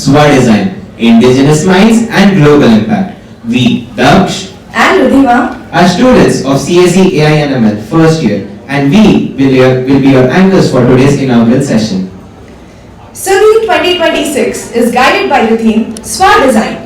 Design, Indigenous Minds and Global Impact. We, Daksh, and Rudhima are students of CSE AI and ML first year, and we will be your anchors for today's inaugural session. SUDHEE 2026 is guided by the theme Design.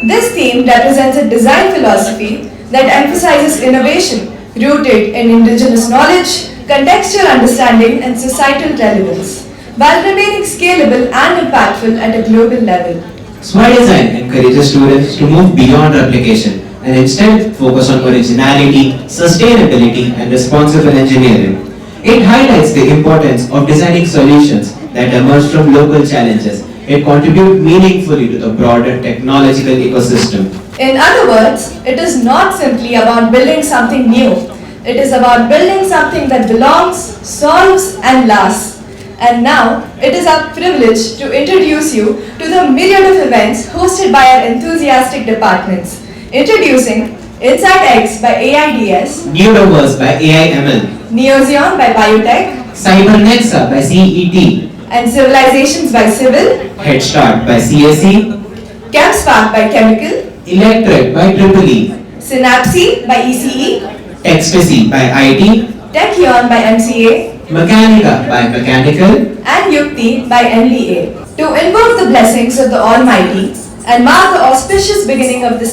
This theme represents a design philosophy that emphasizes innovation rooted in indigenous knowledge, contextual understanding and societal relevance, while remaining scalable and impactful at a global level. Design encourages students to move beyond replication and instead focus on originality, sustainability and responsible engineering. It highlights the importance of designing solutions that emerge from local challenges. It contributes meaningfully to the broader technological ecosystem. In other words, it is not simply about building something new. It is about building something that belongs, solves and lasts. And now, it is our privilege to introduce you to the myriad of events hosted by our enthusiastic departments. Introducing Insight X by AIDS, Neuroverse by AIML, Neozion by Biotech, Cybernexa by CET, and Civilizations by Civil, Head Start by CSE, ChemSpark by Chemical, Electric by EEE, Synapse by ECE, Ecstasy by IT, Techion by MCA, Mechanica by Mechanical, and Yukti by MBA. To invoke the blessings of the Almighty and mark the auspicious beginning of this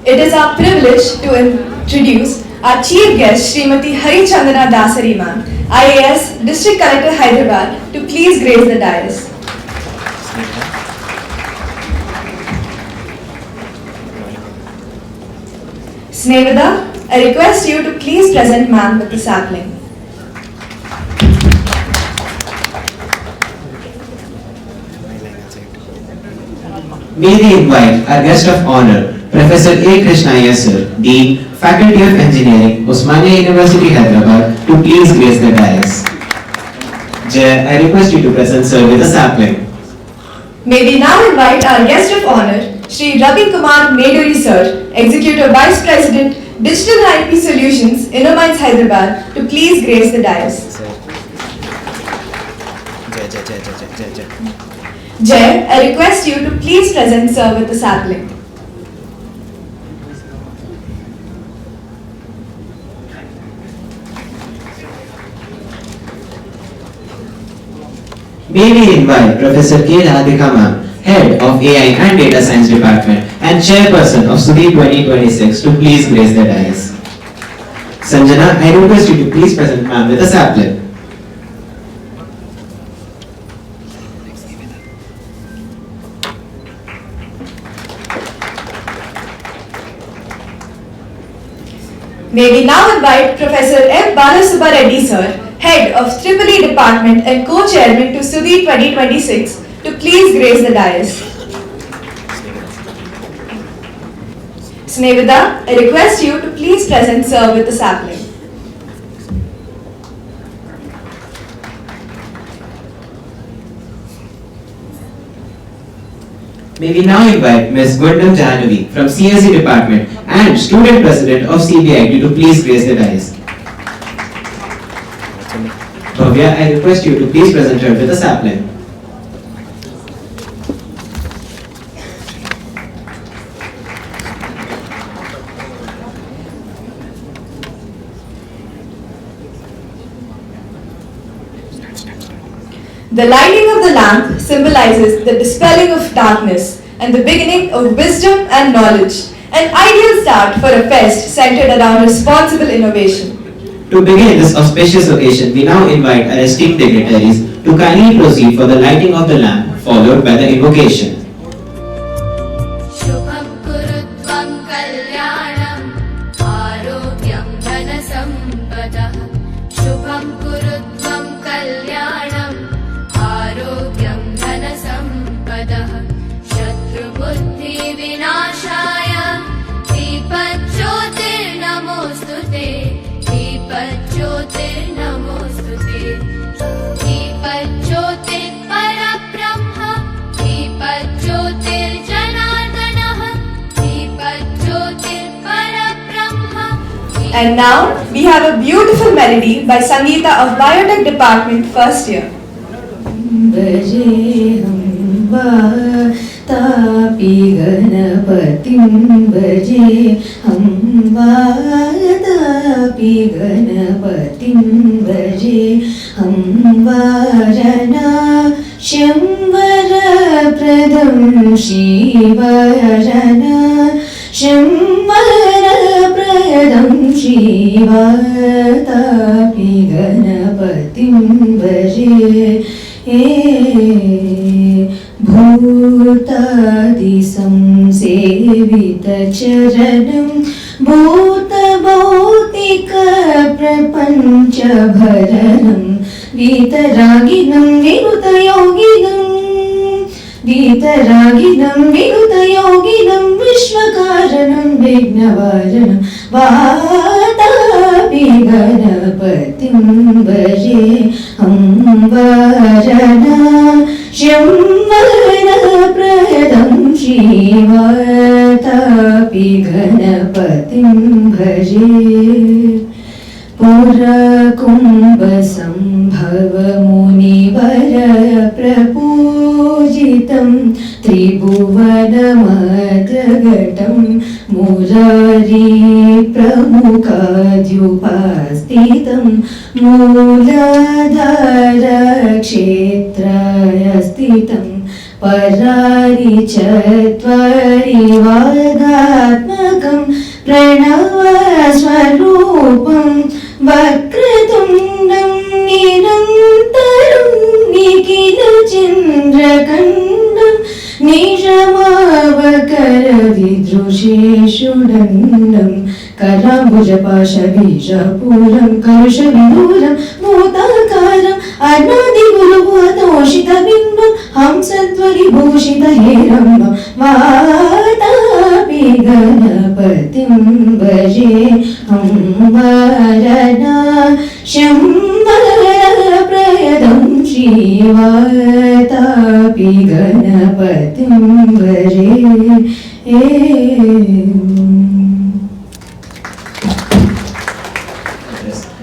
It is our privilege to introduce our chief guest, Srimati Harichandana Dasari ma'am, IAS District Collector Hyderabad, to please grace the dais. Snevada, I request you to please present ma'am with the sapling. May we invite our guest of honor, Professor A. Krishnaiah Sir, Dean, Faculty of Engineering, Osmania University, Hyderabad, to please grace the dais. Jay, I request you to present Sir with a sapling. May we now invite our guest of honor, Shri Ravi Kumar Meduri Sir, Executive Vice President, Digital and IP Solutions, Inner Minds, Hyderabad, to please grace the dais. Jay, I request you to please present Sir with the sapling. May we invite Professor K. Radhika ma'am, Head of AI and Data Science Department and Chairperson of SUDHEE 2026, to please grace the dais. Sanjana, I request you to please present ma'am with a sapling. May we now invite Professor M. Balasubba Reddy Sir, Head of EEE Department and Co-Chairman to SUDHEE 2026, to please grace the dais. Snevada, I request you to please present Sir with the sapling. May we now invite Ms. Gundam Jahanavi from CSE Department and Student President of CBIT to please grace the dais. Bhavya, I request you to please present her with a sapling. The lighting of the lamp symbolizes the dispelling of darkness and the beginning of wisdom and knowledge, an ideal start for a fest centered around responsible innovation. To begin this auspicious occasion, we now invite our esteemed dignitaries to kindly proceed for the lighting of the lamp, followed by the invocation. शुभं कुरुत्वं कल्याणं आरोग्यं धनसम्पदः शुभं कुरुत्वं कल्याणं आरोग्यं धनसम्पदः शत्रुबुद्धिविनाशाय दीपज्योतिर्नमोऽस्तुते दीपज्योतिर्नमोऽस्तुते दीपज्योतिर्परब्रह्म दीपज्योतिर्जनार्दनः दीपज्योतिर्परब्रह्म. And now we have a beautiful melody by Sangeeta of Biotech Department, first year. Vatapi गणपतिं भजे हम वातापि गणपतिं भजे हम वारणास्यं वरप्रदं श्रीवरणास्यं वरप्रदं श्रीवातापि गणपतिं भजे भूतादिसंसेवितचरणं भूतभौतिकप्रपञ्चभरणं वीतरागिनं विनुतयोगिनं विश्वकारणं विघ्नवारणं वातापि गणपतिं भजे हम वारणास्यं वरप्रदं श्रीवातापि गणपतिं भजे पुरकुम्भसम्भवमुनिवरप्रपूजितं त्रिभुवनमध्यगतं मुरारीप्रमुखाद्युपास्थितं मूलाधारक्षेत्राय स्थितं परारिचत्वरिवादात्मकं प्रणवस्वरूपं वक्रतुण्डं निरन्तरं निखिलचन्द्रखण्डं निजमावकरविदृशेषुदण्डं कराम्बुजपाशबीजपूरं कलुषविदूरं भूताकारम् अनादिगुरुभूतोषितबिम्बं हंसध्वरिभूषितहेरम्बं वातापि गणपतिं भजे हम वारणास्यं वरप्रदं श्रीवातापि गणपतिं भजे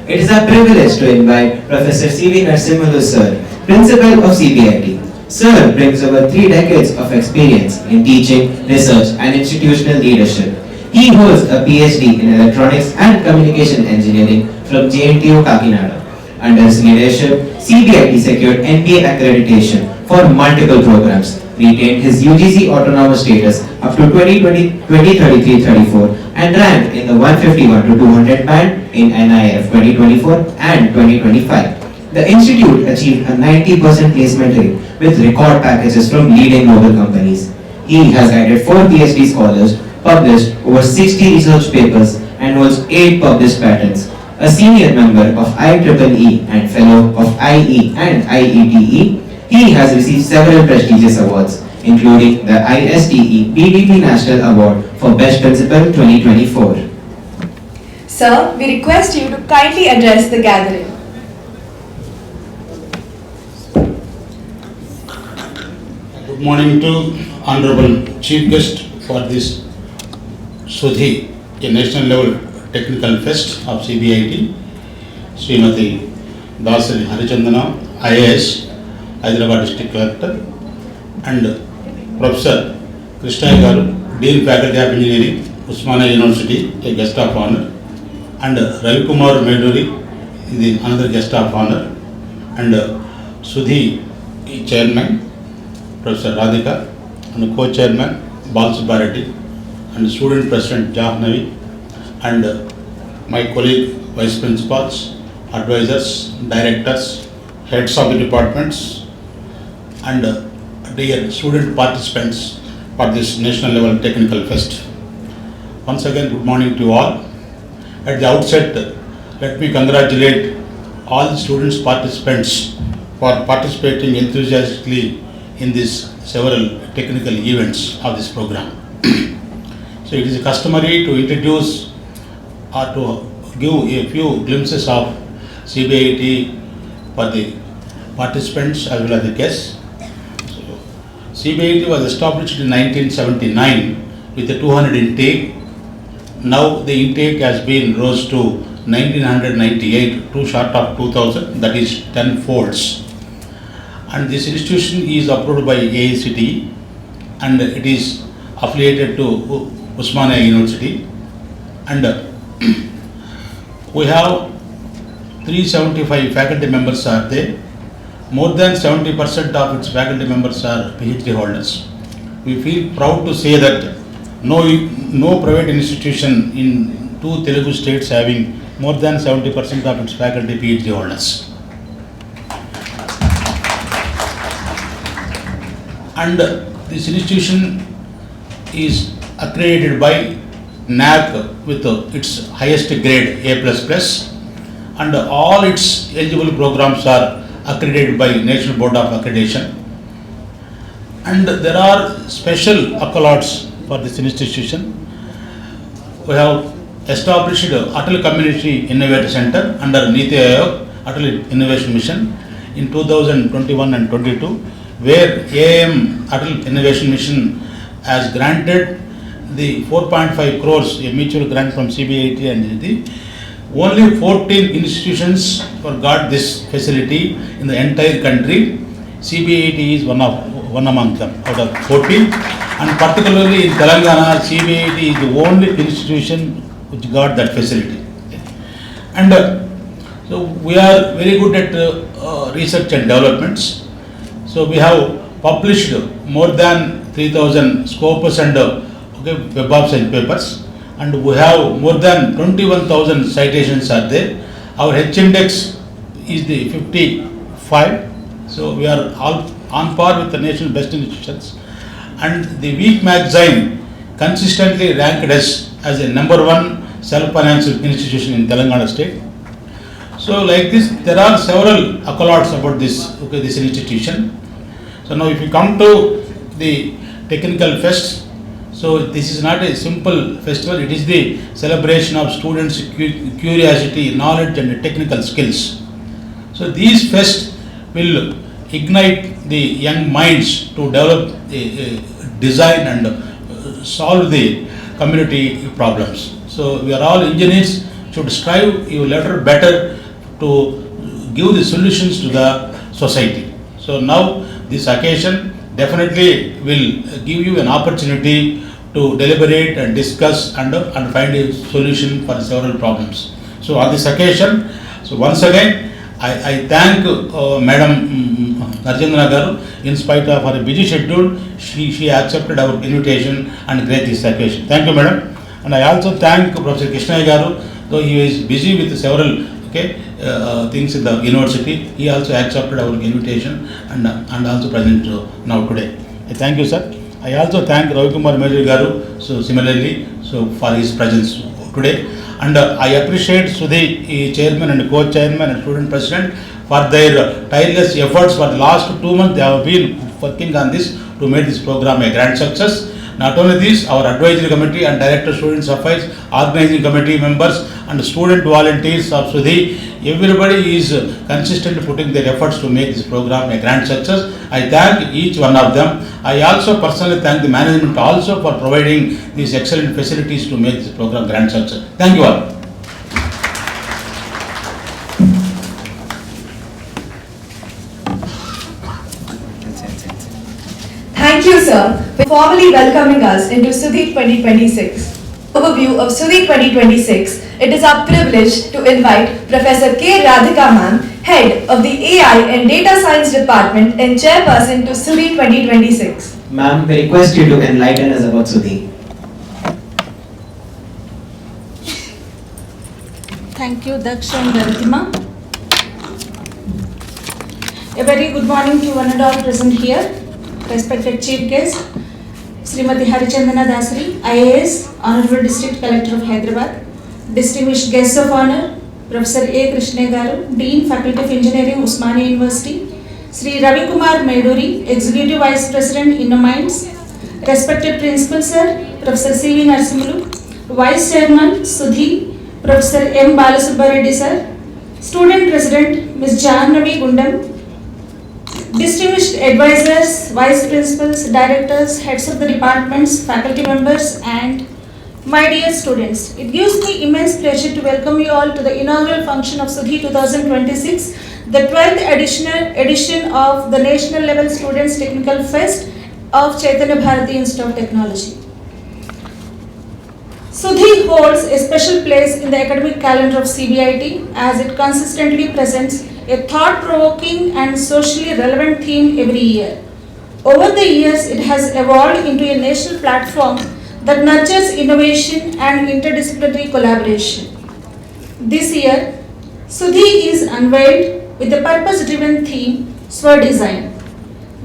It is our privilege to invite Professor C.V. Narasimhalu Sir, Principal of CBIT. Sir brings over 3 decades of experience in teaching, research and institutional leadership. He holds a PhD in Electronics and Communication Engineering from JNTU Kakinada. Under his leadership, CBIT secured NBA accreditation for multiple programs, retained his UGC autonomous status up to 2033-34 and ranked in the 151 to 200 band in NIF 2024 and 2025. The institute achieved a 90% placement rate with record packages from leading global companies. He has guided 4 PhD scholars, published over 60 research papers and holds 8 published patents. A senior member of IEEE and fellow of IE and IETE, he has received several prestigious awards, including the ISTE BDP National Award for Best Principal 2024. Sir, we request you to kindly address the gathering. Good morning to Honorable Chief Guest for this SUDHEE, a national level technical fest of CBIT, Srimati Dasari Harichandana, IAS, Hyderabad District Collector, and Professor Krishna Garu, Dean Faculty of Engineering, Usmania University, a guest of honor, and Ravi Kumar Meduri, another guest of honor, and SUDHEE Chairman, Professor Radhika, and Co-Chairman Balsubarati, and Student President Jahnavi, and my colleague Vice Principals, Advisors, Directors, Heads of the Departments, and dear student participants for this national level technical fest. Once again, good morning to all. At the outset, let me congratulate all the students participants for participating enthusiastically in these several technical events of this program. So it is customary to introduce or to give a few glimpses of CBIT for the participants as well as the guests. So, CBIT was established in 1979 with a 200 intake. Now the intake has been rose to 1998, too short of 2000, that is 10 folds. And this institution is approved by AICTE and it is affiliated to Usmania University, and we have 375 faculty members are there. More than 70% of its faculty members are PhD holders. We feel proud to say that no private institution in 2 Telugu states having more than 70% of its faculty PhD holders. And this institution is accredited by NAC with its highest grade A++, and all its eligible programs are accredited by National Board of Accreditation. And there are special accolades for this institution. We have established Atal Community Innovator Center under Niti Aayog Atal Innovation Mission in 2021 and 22, where AIM Atal Innovation Mission has granted the 4.5 crores, a mutual grant from CBIT and SUDHEE. Only 14 institutions got this facility in the entire country. CBIT is one among them out of 14, and particularly in Telangana, CBIT is the only institution which got that facility. And so we are very good at research and developments. So we have published more than 3,000 scopus and web of science papers, and we have more than 21,000 citations are there. Our H index is the 55, so we are all on par with the national best institutions. And the Week magazine consistently ranked us as a #1 self-financed institution in Telangana state. So like this, there are several accolades about this institution. So now if you come to the technical fest, so this is not a simple festival, it is the celebration of students' curiosity, knowledge and technical skills. So these fests will ignite the young minds to develop, design and solve the community problems. So we are all engineers, should strive your letter better to give the solutions to the society. So now this occasion definitely will give you an opportunity to deliberate and discuss and find a solution for several problems. So on this occasion, so once again I thank Madam Narjendra Garu. In spite of her busy schedule, she accepted our invitation and graced this occasion. Thank you, Madam. And I also thank Professor Krishna Garu, though he is busy with several things in the university. He also accepted our invitation and also present now today. I thank you, sir. I also thank Ravi Kumar Major Garu, so similarly, so for his presence today. And I appreciate SUDHEE chairman and co-chairman and student president for their tireless efforts. For the last 2 months, they have been working on this to make this program a grand success. Not only this, our advisory committee and director students affairs, organizing committee members and student volunteers of SUDHEE, everybody is consistently putting their efforts to make this program a grand success. I thank each one of them. I also personally thank the management also for providing these excellent facilities to make this program grand success. Thank you all. Thank you, sir, for formally welcoming us into SUDHEE 2026. Overview of SUDHEE 2026. It is our privilege to invite Professor K. Radhika Ma'am, Head of the AI and Data Science Department and Chairperson to SUDHEE 2026. Ma'am, we request you to enlighten us about SUDHEE. Thank you, Daksh and Garutima. A very good morning to one and all present here. Respected Chief Guest, Srimati Harichandana Dasari, IAS, Honorable District Collector of Hyderabad, Distinguished Guests of Honor, Professor A. Krishna Garu, Dean, Faculty of Engineering, Usmania University, Sri Ravi Kumar Maiduri, Executive Vice President, InnoMinds, Respected Principal Sir, Professor C.V. Narasimulu, Vice Chairman, SUDHEE, Professor M. Balasubbareddy Sir, Student President, Ms. Jahnavi Gundam, distinguished advisors, vice principals, directors, heads of the departments, faculty members, and my dear students. It gives me immense pleasure to welcome you all to the inaugural function of SUDHEE 2026, the 12th edition of the National Level Students Technical Fest of Chaitanya Bharati Institute of Technology. SUDHEE holds a special place in the academic calendar of CBIT as it consistently presents a thought-provoking and socially relevant theme every year. Over the years, it has evolved into a national platform that nurtures innovation and interdisciplinary collaboration. This year, SUDHEE is unveiled with the purpose-driven theme SWADesign.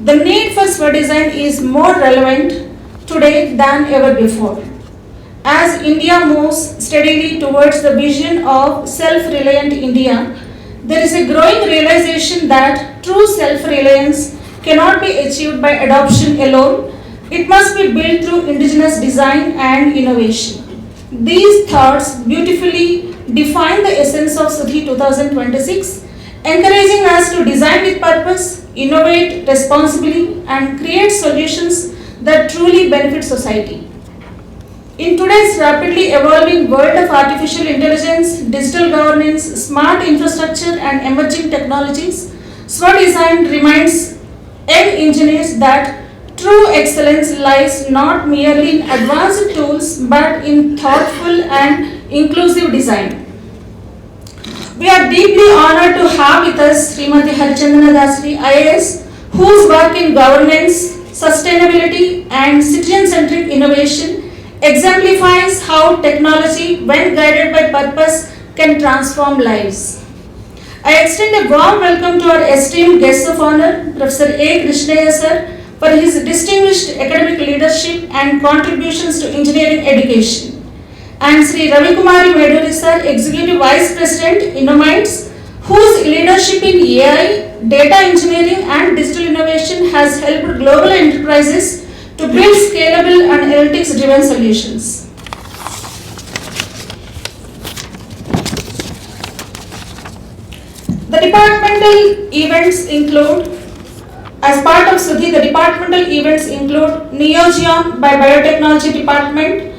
The need for SWADesign is more relevant today than ever before. As India moves steadily towards the vision of self-reliant India, there is a growing realization that true self-reliance cannot be achieved by adoption alone. It must be built through indigenous design and innovation. These thoughts beautifully define the essence of SUDHEE 2026, encouraging us to design with purpose, innovate responsibly, and create solutions that truly benefit society. In today's rapidly evolving world of artificial intelligence, digital governance, smart infrastructure, and emerging technologies, SWADesign reminds young engineers that true excellence lies not merely in advanced tools but in thoughtful and inclusive design. We are deeply honored to have with us Srimati Harichandana Dasari, IAS, whose work in governance, sustainability, and citizen-centric innovation exemplifies how technology, when guided by purpose, can transform lives. I extend a warm welcome to our esteemed guest of honor, Professor A. Krishnaya sir, for his distinguished academic leadership and contributions to engineering education, and Sri Ravi Kumari Meduri sir, Executive Vice President, Innomites, whose leadership in AI, data engineering, and digital innovation has helped global enterprises to build scalable and analytics-driven solutions. The departmental events include, as part of SUDHEE, the departmental events include Neogeon by Biotechnology Department,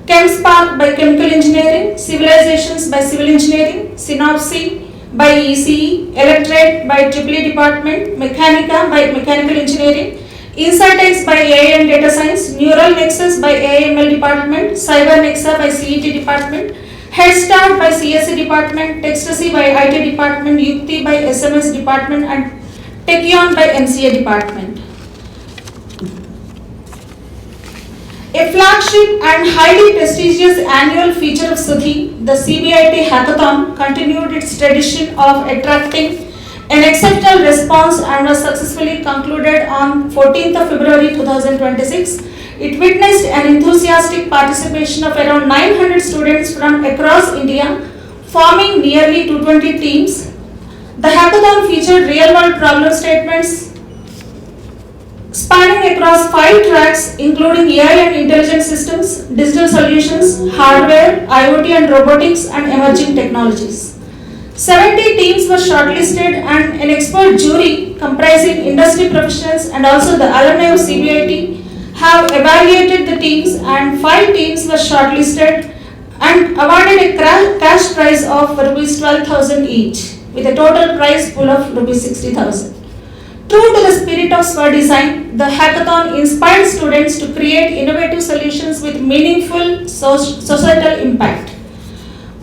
ChemSpark by Chemical Engineering, Civilizations by Civil Engineering, Synopsy by ECE, Electrate by EEE Department, Mechanica by Mechanical Engineering, InsightX by AI and Data Science, Neural Nexus by AIML Department, Cyber Nexa by CET Department, Headstart by CSE Department, Textasy by IT Department, Yukti by SMS Department, and Techion by MCA Department. A flagship and highly prestigious annual feature of SUDHEE, the CBIT Hackathon, continued its tradition of attracting an exceptional response and was successfully concluded on 14th of February 2026. It witnessed an enthusiastic participation of around 900 students from across India, forming nearly 220 teams. The hackathon featured real-world problem statements spanning across 5 tracks, including AI and intelligent systems, digital solutions, hardware, IoT and robotics, and emerging technologies. 70 teams were shortlisted, and an expert jury comprising industry professionals and also the alumni of CBIT have evaluated the teams, and 5 teams were shortlisted and awarded a cash prize of rupees 12,000 each, with a total prize pool of rupees 60,000. True to the spirit of SWADesign, the hackathon inspired students to create innovative solutions with meaningful societal impact.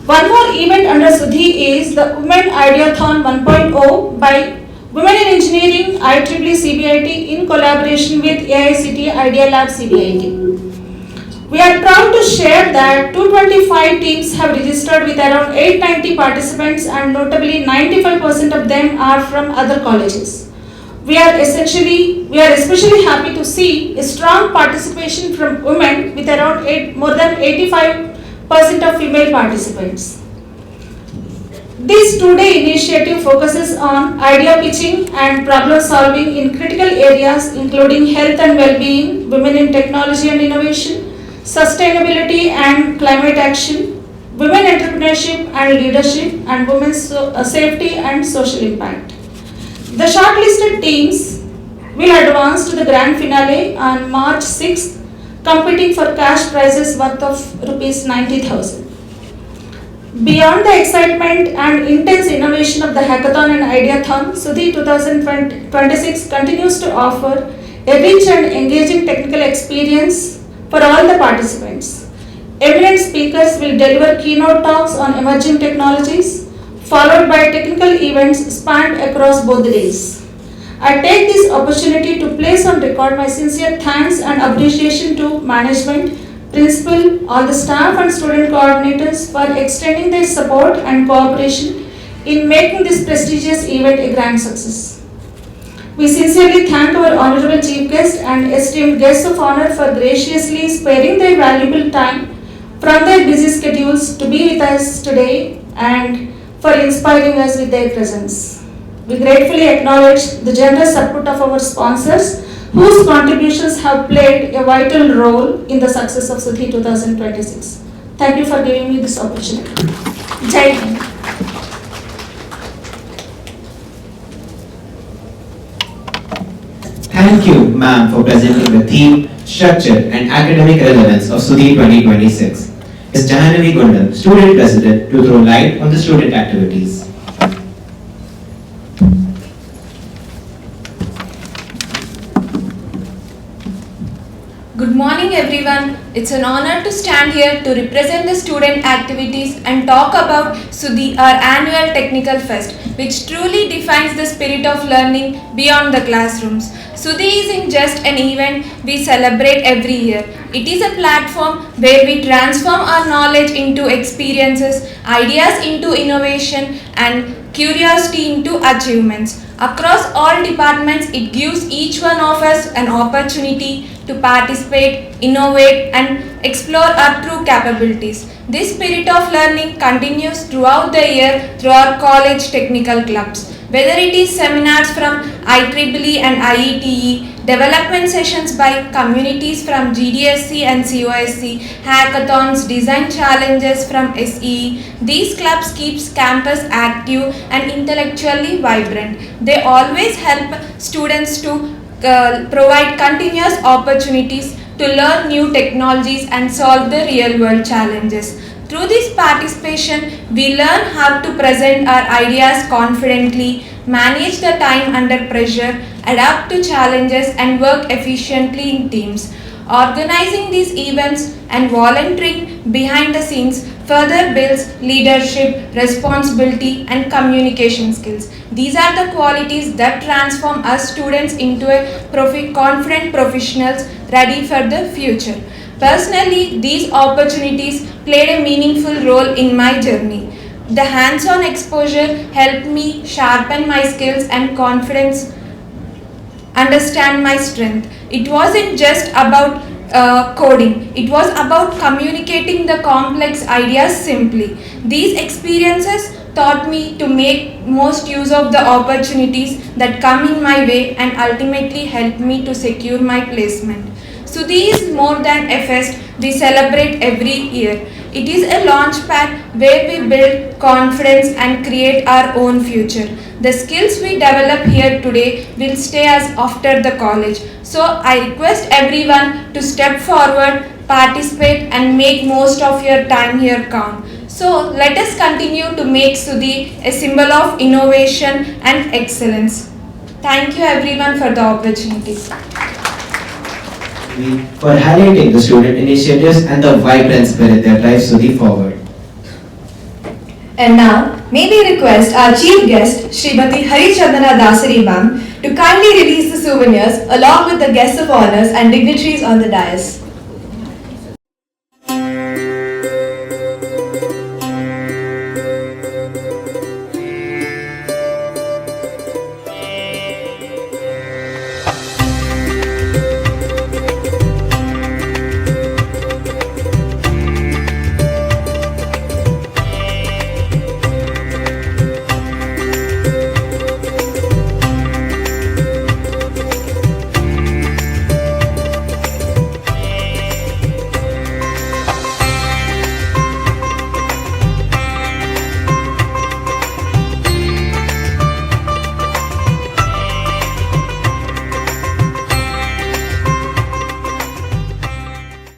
One more event under SUDHEE is the Women Ideathon 1.0 by Women in Engineering IEEE CBIT in collaboration with AICTE Idea Lab CBIT. We are proud to share that 225 teams have registered with around 890 participants, and notably 95% of them are from other colleges. We are especially happy to see a strong participation from women with around more than 85% of female participants. This two-day initiative focuses on idea pitching and problem solving in critical areas including health and well-being, women in technology and innovation, sustainability and climate action, women entrepreneurship and leadership, and women's safety and social impact. The shortlisted teams will advance to the grand finale on March 6th, competing for cash prizes worth of rupees 90,000. Beyond the excitement and intense innovation of the Hackathon and Ideathon, SUDHEE 2026 continues to offer a rich and engaging technical experience for all the participants. Eminent speakers will deliver keynote talks on emerging technologies, followed by technical events spanned across both the days. I take this opportunity to place on record my sincere thanks and appreciation to management, principal, all the staff and student coordinators for extending their support and cooperation in making this prestigious event a grand success. We sincerely thank our honorable chief guest and esteemed guests of honor for graciously sparing their valuable time from their busy schedules to be with us today and for inspiring us with their presence. We gratefully acknowledge the generous support of our sponsors whose contributions have played a vital role in the success of SUDHEE 2026. Thank you for giving me this opportunity. Jai Hind. Thank you, ma'am, for presenting the theme, structure, and academic relevance of SUDHEE 2026. Ms. Jahanavi Gundal, Student President, to throw light on the student activities. Good morning everyone. It's an honor to stand here to represent the student activities and talk about SUDHEE, our annual technical fest, which truly defines the spirit of learning beyond the classrooms. SUDHEE isn't just an event we celebrate every year. It is a platform where we transform our knowledge into experiences, ideas into innovation, and curiosity into achievements. Across all departments, it gives each one of us an opportunity to participate, innovate, and explore our true capabilities. This spirit of learning continues throughout the year through our college technical clubs. Whether it is seminars from IEEE and IETE, development sessions by communities from GDSC and COSC, hackathons, design challenges from SEE, these clubs keeps campus active and intellectually vibrant. They always help students to provide continuous opportunities to learn new technologies and solve the real world challenges. Through this participation, we learn how to present our ideas confidently, manage the time under pressure, adapt to challenges, and work efficiently in teams. Organizing these events and volunteering behind the scenes further builds leadership, responsibility, and communication skills. These are the qualities that transform us students into a confident professionals ready for the future. Personally, these opportunities played a meaningful role in my journey. The hands-on exposure helped me sharpen my skills and confidence, understand my strength. It wasn't just about coding. It was about communicating the complex ideas simply. These experiences taught me to make most use of the opportunities that come in my way and ultimately helped me to secure my placement. SUDHEE is more than a fest we celebrate every year. It is a launchpad where we build confidence and create our own future. The skills we develop here today will stay us after the college. So I request everyone to step forward, participate, and make most of your time here count. So let us continue to make SUDHEE a symbol of innovation and excellence. Thank you everyone for the opportunity. For highlighting the student initiatives and the vibrant spirit that drives SUDHEE forward. And now, may we request our chief guest, Srimati Harichandana Dasari ma'am, to kindly release the souvenirs along with the guests of honors and dignitaries on the dais.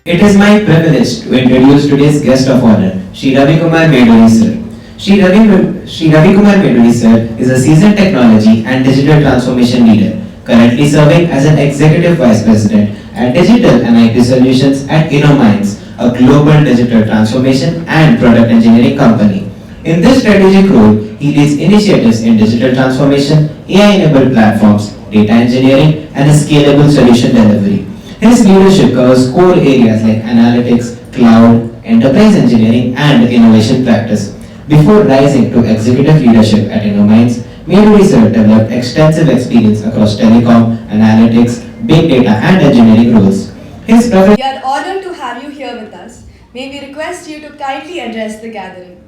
It is my privilege to introduce today's guest of honor, Shri Ravi Kumar Meduri sir. Shri Ravi Kumar Meduri sir is a seasoned technology and digital transformation leader currently serving as an Executive Vice President at Digital and IT Solutions at InnoMinds, a global digital transformation and product engineering company. In this strategic role, he leads initiatives in digital transformation, AI-enabled platforms, data engineering, and scalable solution delivery. His leadership covers core areas like analytics, cloud, enterprise engineering, and innovation practice. Before rising to executive leadership at InnoMinds, Meru sir developed extensive experience across telecom, analytics, big data, and engineering roles. His professional We are honored to have you here with us. May we request you to kindly address the gathering.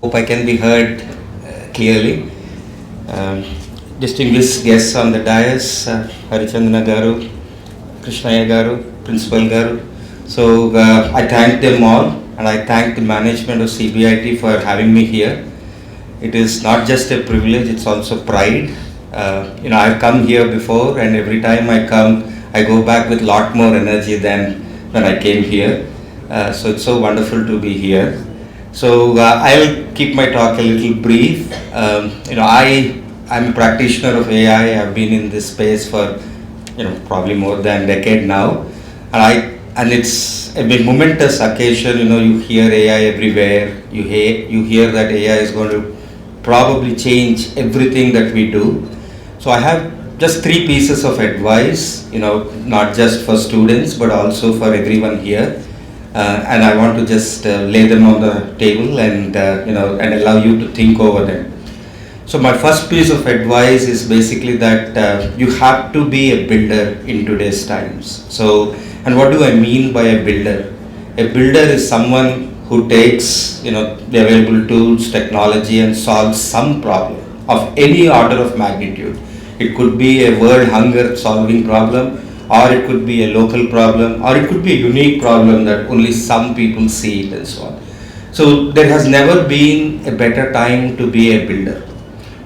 Hope I can be heard clearly. Distinguished guests on the dais, Harichandana Garu, Krishnaya Garu, Principal Garu. So I thank them all, and I thank the management of CBIT for having me here. It is not just a privilege, it's also pride. I've come here before, and every time I come, I go back with a lot more energy than when I came here. So it's so wonderful to be here. So I'll keep my talk a little brief. I'm a practitioner of AI. I've been in this space for probably more than a decade now, and it's a big momentous occasion. You hear AI everywhere. You hear that AI is going to probably change everything that we do. So I have just 3 pieces of advice. Not just for students but also for everyone here. And I want to just lay them on the table and and allow you to think over them. So my first piece of advice is basically that you have to be a builder in today's times. So, and what do I mean by a builder? A builder is someone who takes the available tools, technology, and solves some problem of any order of magnitude. It could be a world hunger solving problem, or it could be a local problem, or it could be a unique problem that only some people see it, and so on. So there has never been a better time to be a builder.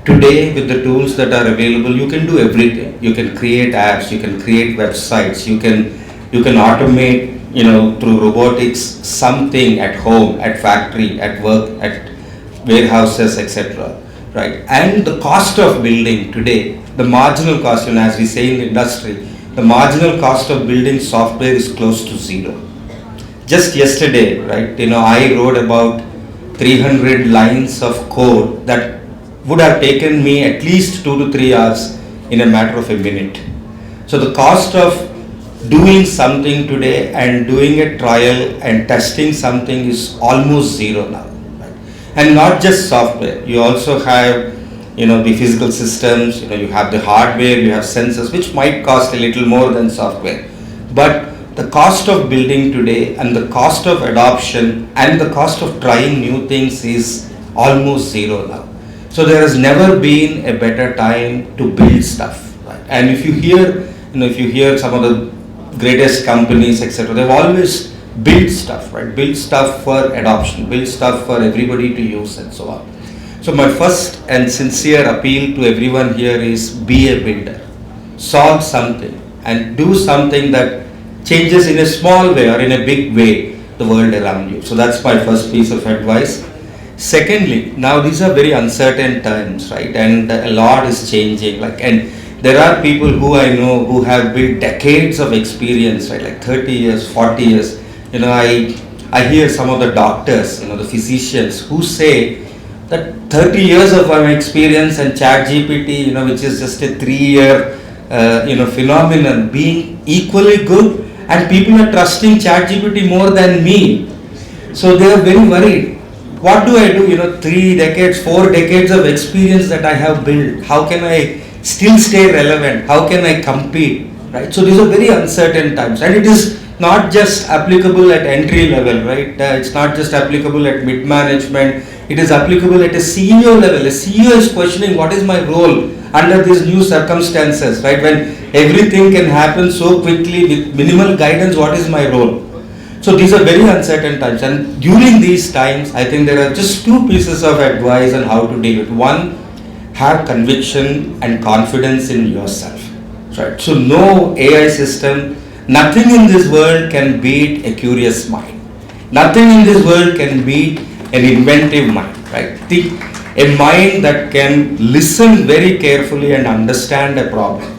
Today, with the tools that are available, you can do everything. You can create apps, you can create websites, you can automate through robotics something at home, at factory, at work, at warehouses, etc. Right? And the cost of building today, the marginal cost, and as we say in the industry, the marginal cost of building software is close to zero. Just yesterday, right, I wrote about 300 lines of code that would have taken me at least 2 to 3 hours in a matter of a minute. So the cost of doing something today and doing a trial and testing something is almost zero now. Right? And not just software, you also have the physical systems, you have the hardware, you have sensors, which might cost a little more than software. But the cost of building today and the cost of adoption and the cost of trying new things is almost zero now. So there has never been a better time to build stuff. Right? And if you hear some of the greatest companies, etc., they've always built stuff, right? Build stuff for adoption, build stuff for everybody to use, and so on. So my first and sincere appeal to everyone here is be a builder. Solve something and do something that changes in a small way or in a big way the world around you. So that's my first piece of advice. Secondly, now these are very uncertain times, right? And a lot is changing. And there are people who I know who have built decades of experience, right? Like 30 years, 40 years. I hear some of the doctors, the physicians who say that 30 years of my experience and ChatGPT, which is just a 3-year, phenomenon, being equally good, and people are trusting ChatGPT more than me. So they are very worried. What do I do? 3 decades, 4 decades of experience that I have built. How can I still stay relevant? How can I compete? Right? So these are very uncertain times, and it is not just applicable at entry level, right? It's not just applicable at mid management. It is applicable at a CEO level. A CEO is questioning what is my role under these new circumstances, right? When everything can happen so quickly with minimal guidance, what is my role? So these are very uncertain times, and during these times, I think there are just 2 pieces of advice on how to deal with. One, have conviction and confidence in yourself, right? So no AI system, nothing in this world can beat a curious mind. Nothing in this world can beat an inventive mind, right? a mind that can listen very carefully and understand a problem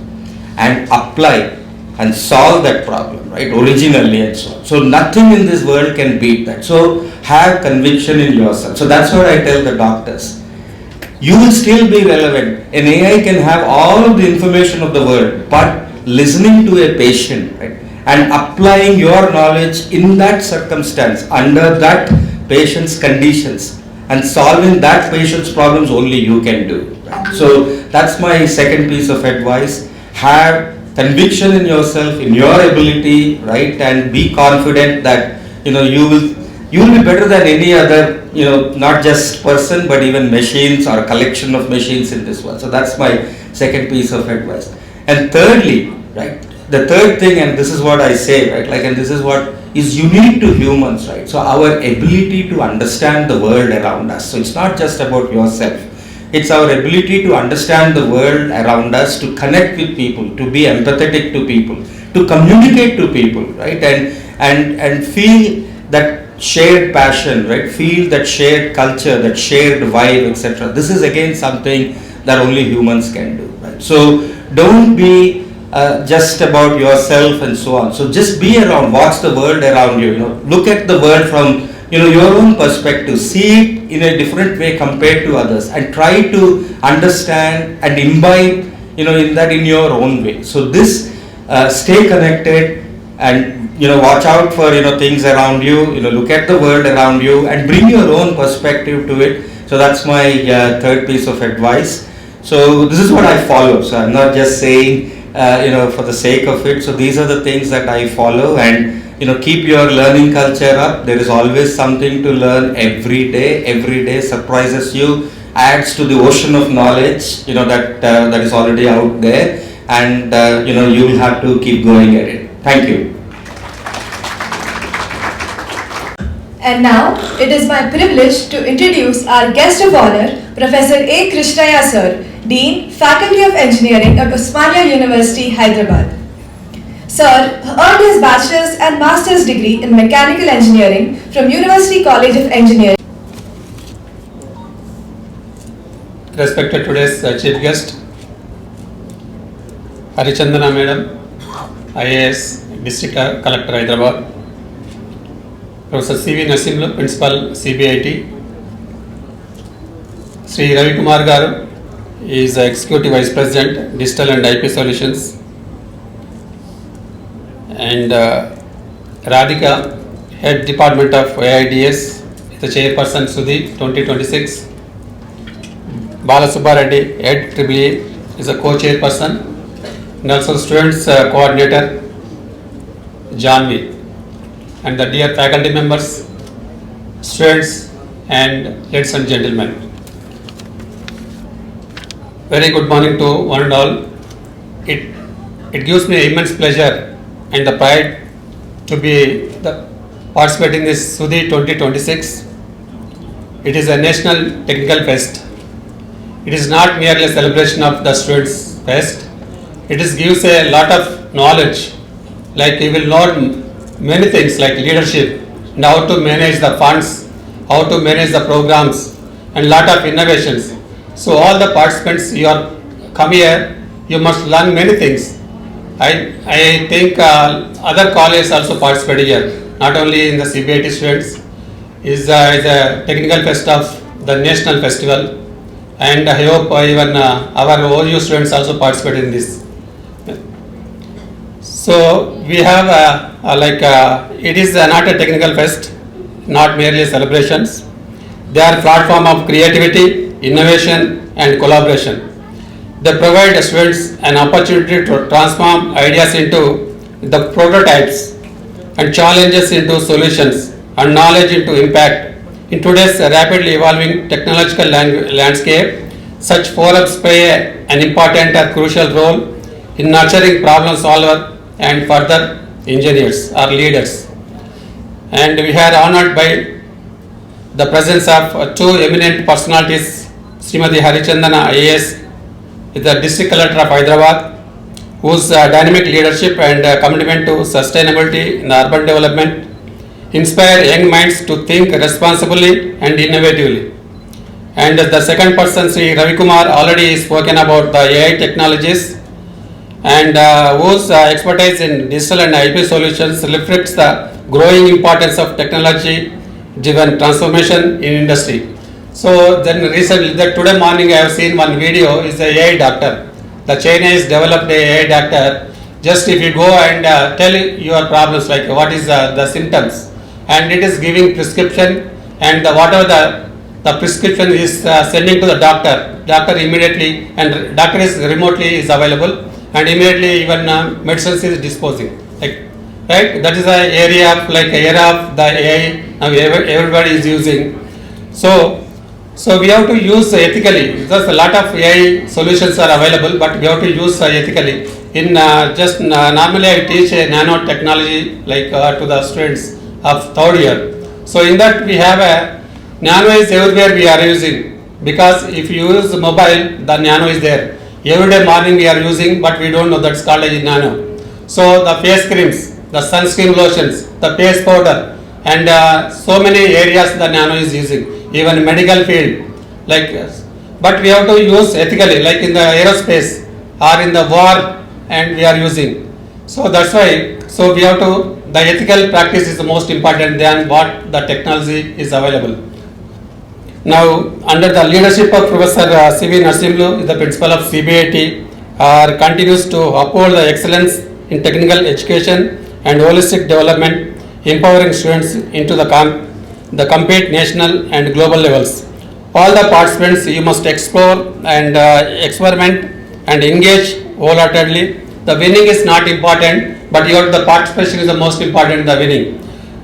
and apply and solve that problem, right, originally and so on. So nothing in this world can beat that. So have conviction in yourself. So that's what I tell the doctors. You will still be relevant. An AI can have all of the information of the world, but listening to a patient, right, and applying your knowledge in that circumstance, under that patient's conditions, and solving that patient's problems, only you can do. Right? So that's my second piece of advice. Have conviction in yourself, in your ability, right, and be confident that you will be better than any other, not just person but even machines or collection of machines in this world. So that's my second piece of advice. And thirdly, right, the third thing, and this is what I say, right, like, and this is what is unique to humans, right, so our ability to understand the world around us. So it's not just about yourself. It's our ability to understand the world around us, to connect with people, to be empathetic to people, to communicate to people, right, and feel that shared passion, right, feel that shared culture, that shared vibe, etc. This is again something that only humans can do, right? So don't be just about yourself and so on. So just be around, watch the world around you, look at the world from your own perspective, see it in a different way compared to others, and try to understand and imbibe in that in your own way. So this stay connected and watch out for things around you, look at the world around you and bring your own perspective to it. So that's my third piece of advice. So this is what I follow. So I'm not just saying for the sake of it. So these are the things that I follow, and keep your learning culture up. There is always something to learn every day. Every day surprises you, adds to the ocean of knowledge that is already out there, and you will have to keep going at it. Thank you. And now, it is my privilege to introduce our guest of honor, Professor A. Krishnaya Sir, Dean, Faculty of Engineering at Osmania University, Hyderabad. Sir earned his bachelor's and master's degree in mechanical engineering from University College of Engineering. Respected today's chief guest, Harichandana Madam, IAS, District Collector Hyderabad, Professor C.V. Nasimlu, Principal CBIT, Sri Ravi Kumar Garu is Executive Vice President, Digital and IP Solutions, and Radhika, Head Department of AIDS, the Chairperson SUDHEE 2026, Bala Subbareddy, Head EEE, is a Co-Chairperson, and also Students Coordinator, Janvi, and the dear faculty members, students, and ladies and gentlemen. Very good morning to one and all. It gives me immense pleasure and the pride to be participating in this SUDHEE 2026. It is a national technical fest. It is not merely a celebration of the students' fest. It gives a lot of knowledge, like you will learn many things like leadership, and how to manage the funds, how to manage the programs, and lot of innovations. So all the participants, you are come here, you must learn many things. I think other colleges also participate here, not only in the CBIT students. Is a technical fest of the national festival, and I hope even our OU students also participate in this. So we have it is not a technical fest, not merely celebrations. They are a platform of creativity, innovation and collaboration. They provide students an opportunity to transform ideas into the prototypes and challenges into solutions and knowledge into impact. In today's rapidly evolving technological landscape, such forums play an important and crucial role in nurturing problem solvers and further engineers or leaders. And we are honored by the presence of two eminent personalities, Srimati Harichandana IAS, the District Collector of Hyderabad, whose dynamic leadership and commitment to sustainability in urban development inspire young minds to think responsibly and innovatively. And the second person, Sri Ravi Kumar, already spoken about the AI technologies, and whose expertise in digital and IP solutions reflects the growing importance of technology-driven transformation in industry. So then recently, today morning I have seen one video, is the AI doctor. The Chinese developed a AI doctor. Just if you go and tell your problems, like what is the symptoms, and it is giving prescription, and whatever the prescription is sending to the doctor immediately, and doctor is remotely is available, and immediately even medicines is disposing, like, right? That is the area of era of the AI now everybody is using. So we have to use ethically, because a lot of AI solutions are available, but we have to use ethically. In normally I teach a nanotechnology to the students of third year. So in that we have a nano is everywhere we are using, because if you use mobile, the nano is there. Every day morning we are using, but we don't know that's called a nano. So the face creams, the sunscreen lotions, the face powder, and so many areas the nano is using. Even medical field, but we have to use ethically, like in the aerospace or in the war, and we are using. So that's why. So we have to. The ethical practice is the most important than what the technology is available. Now, under the leadership of Professor C.V. Narasimlu, the principal of CBIT, continues to uphold the excellence in technical education and holistic development, empowering students into the compete national and global levels. All the participants, you must explore and experiment and engage wholeheartedly. The winning is not important, but the participation is the most important, the winning.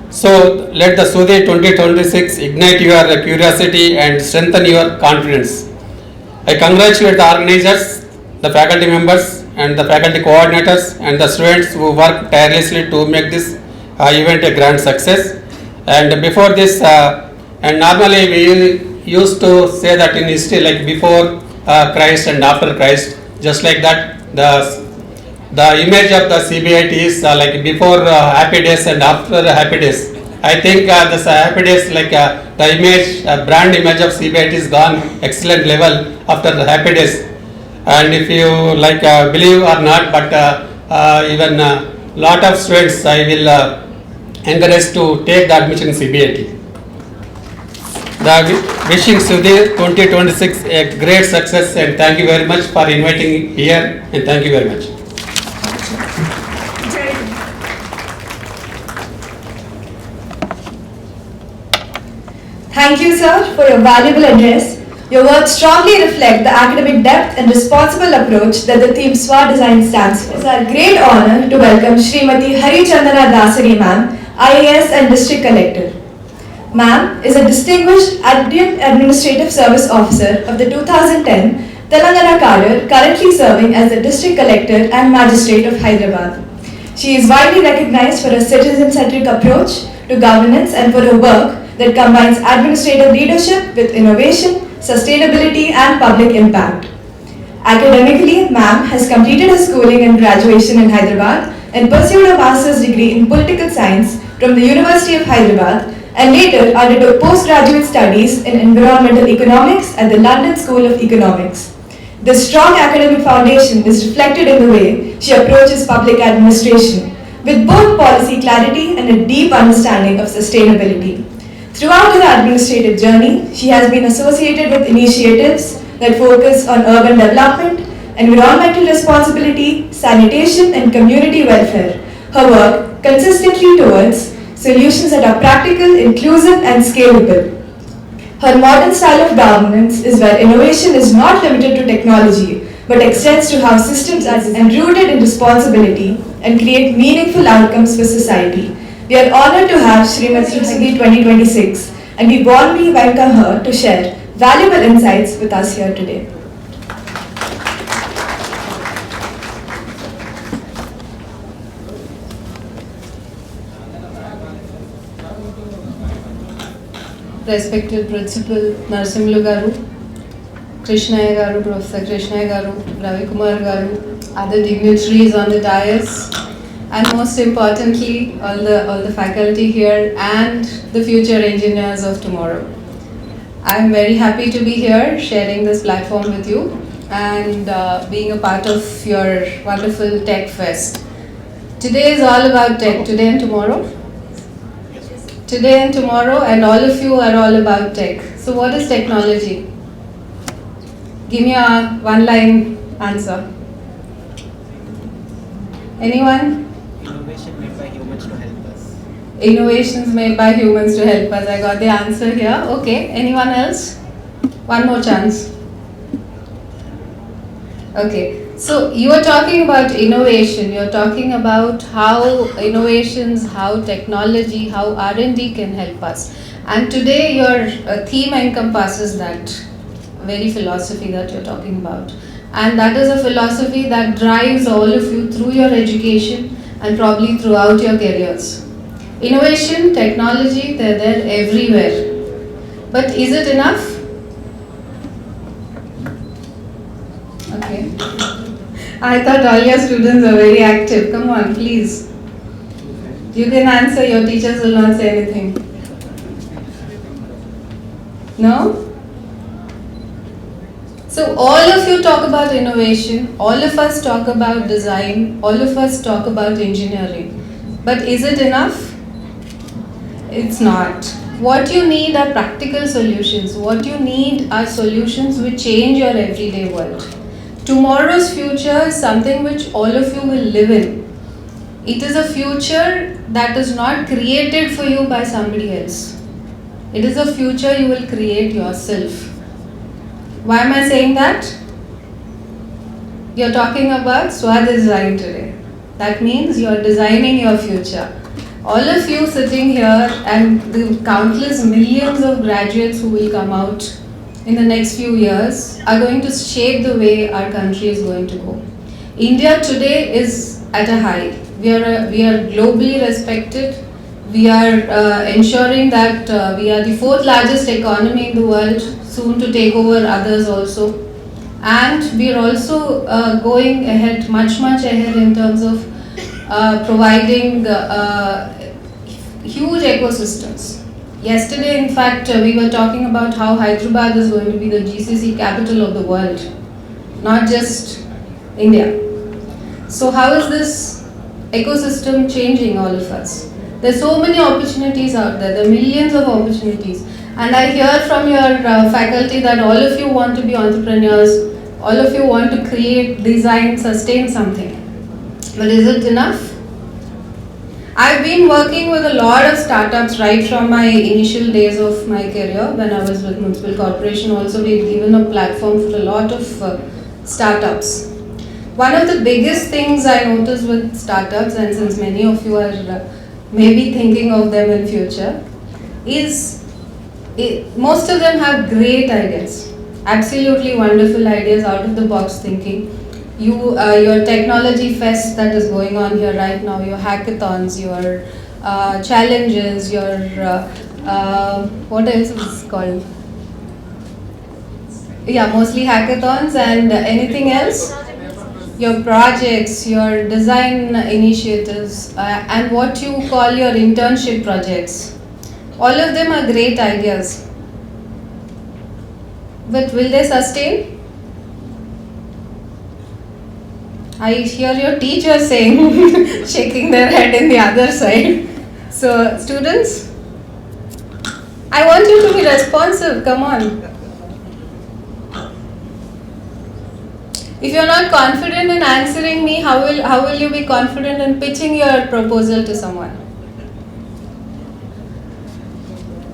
So let the SUDHEE 2026 ignite your curiosity and strengthen your confidence. I congratulate the organizers, the faculty members and the faculty coordinators and the students who work tirelessly to make this event a grand success. And before this, and normally we used to say that in history, like before Christ and after Christ, just like that, the image of the CBIT is like before happy days and after happy days. I think this happy days, the image, brand image of CBIT is gone excellent level after the happy days. And if you believe or not, but even lot of students I will encourage to take the admission in CBIT. Wishing SUDHEE 2026 a great success, and thank you very much for inviting here, and thank you very much. Thank you, sir, for your valuable address. Your words strongly reflect the academic depth and responsible approach that the theme SWA Design stands for. It's our great honor to welcome Srimati Harichandana Dasari ma'am, IAS and District Collector. Ma'am is a distinguished Administrative Service Officer of the 2010 Telangana cadre, currently serving as the District Collector and Magistrate of Hyderabad. She is widely recognized for her citizen-centric approach to governance and for her work that combines administrative leadership with innovation, sustainability and public impact. Academically, ma'am has completed her schooling and graduation in Hyderabad and pursued a master's degree in political science from the University of Hyderabad, and later undertook postgraduate studies in environmental economics at the London School of Economics. This strong academic foundation is reflected in the way she approaches public administration, with both policy clarity and a deep understanding of sustainability. Throughout her administrative journey, she has been associated with initiatives that focus on urban development, environmental responsibility, sanitation and community welfare. Her work consistently towards solutions that are practical, inclusive and scalable. Her modern style of governance is where innovation is not limited to technology, but extends to how systems are and rooted in responsibility and create meaningful outcomes for society. We are honored to have Srimati SUDHEE 2026, and we warmly welcome her to share valuable insights with us here today. Respected Principal Narasimlu Garu, Krishnaya Garu, Professor Krishnaya Garu, Ravi Kumar Garu, other dignitaries on the dais, and most importantly, all the faculty here and the future engineers of tomorrow. I'm very happy to be here sharing this platform with you and being a part of your wonderful Tech Fest. Today is all about tech, today and tomorrow. Today and tomorrow, and all of you are all about tech. So what is technology? Give me a one-line answer. Anyone? Innovation made by humans to help us. Innovations made by humans to help us. I got the answer here. Okay, anyone else? One more chance. Okay, so you are talking about innovation. You are talking about how innovations, how technology, how R&D can help us. And today your theme encompasses that very philosophy that you're talking about. And that is a philosophy that drives all of you through your education and probably throughout your careers. Innovation, technology, they're there everywhere. But is it enough? Okay. I thought all your students are very active. Come on, please. You can answer, your teachers will not say anything. No? So all of you talk about innovation, all of us talk about design, all of us talk about engineering. But is it enough? It's not. What you need are practical solutions. What you need are solutions which change your everyday world. Tomorrow's future is something which all of you will live in. It is a future that is not created for you by somebody else. It is a future you will create yourself. Why am I saying that? You're talking about SUDHEE today. That means you're designing your future. All of you sitting here and the countless millions of graduates who will come out in the next few years are going to shape the way our country is going to go. India today is at a high. We are globally respected. We are ensuring that we are the fourth largest economy in the world, soon to take over others also. And we are also going ahead, much ahead in terms of providing huge ecosystems. Yesterday, in fact, we were talking about how Hyderabad is going to be the GCC capital of the world, not just India. So how is this ecosystem changing all of us? There's so many opportunities out there, there are millions of opportunities. And I hear from your faculty that all of you want to be entrepreneurs, all of you want to create, design, sustain something. But is it enough? I've been working with a lot of startups right from my initial days of my career when I was with Municipal Corporation. Also, we've given a platform for a lot of startups. One of the biggest things I noticed with startups, and since many of you are maybe thinking of them in future, is most of them have great ideas, absolutely wonderful ideas, out of the box thinking. Your technology fest that is going on here right now, your hackathons, your challenges, your what else is it called? Yeah, mostly hackathons and anything else. Your projects, your design initiatives, and what you call your internship projects. All of them are great ideas. But will they sustain? I hear your teacher saying, shaking their head in the other side. So, students, I want you to be responsive, come on. If you're not confident in answering me, how will you be confident in pitching your proposal to someone?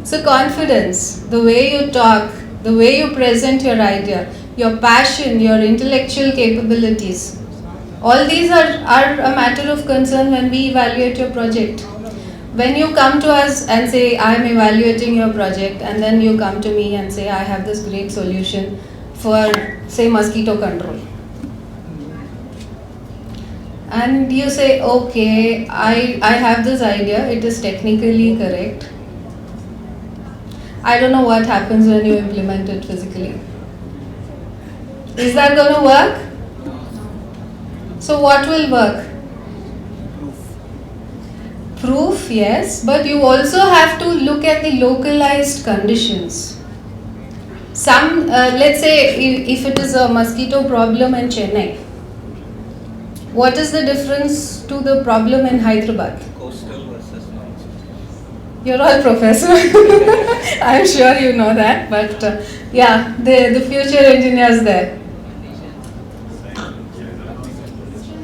So confidence, the way you talk, the way you present your idea, your passion, your intellectual capabilities, all these are a matter of concern when we evaluate your project. When you come to us and say, I am evaluating your project, and then you come to me and say, I have this great solution for, say, mosquito control. And you say, okay, I have this idea, it is technically correct. I don't know what happens when you implement it physically. Is that going to work? So what will work? Proof, yes, but you also have to look at the localized conditions. let's say if it is a mosquito problem in Chennai, what is the difference to the problem in Hyderabad? Coastal versus non-coastal. You're all professor. I'm sure you know that, but yeah, the future engineers there.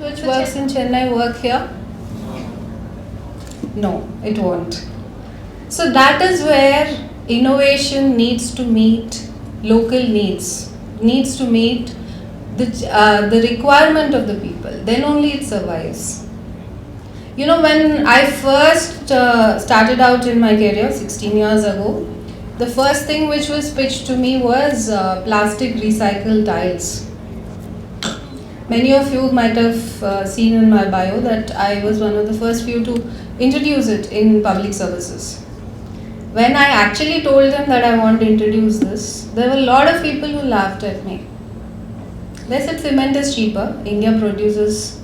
Which works in Chennai work here? No, it won't. So that is where innovation needs to meet local needs to meet the requirement of the people. Then only it survives. You know, when I first started out in my career 16 years ago, the first thing which was pitched to me was plastic recycled tiles. Many of you might have seen in my bio that I was one of the first few to introduce it in public services. When I actually told them that I want to introduce this, there were a lot of people who laughed at me. They said cement is cheaper. India produces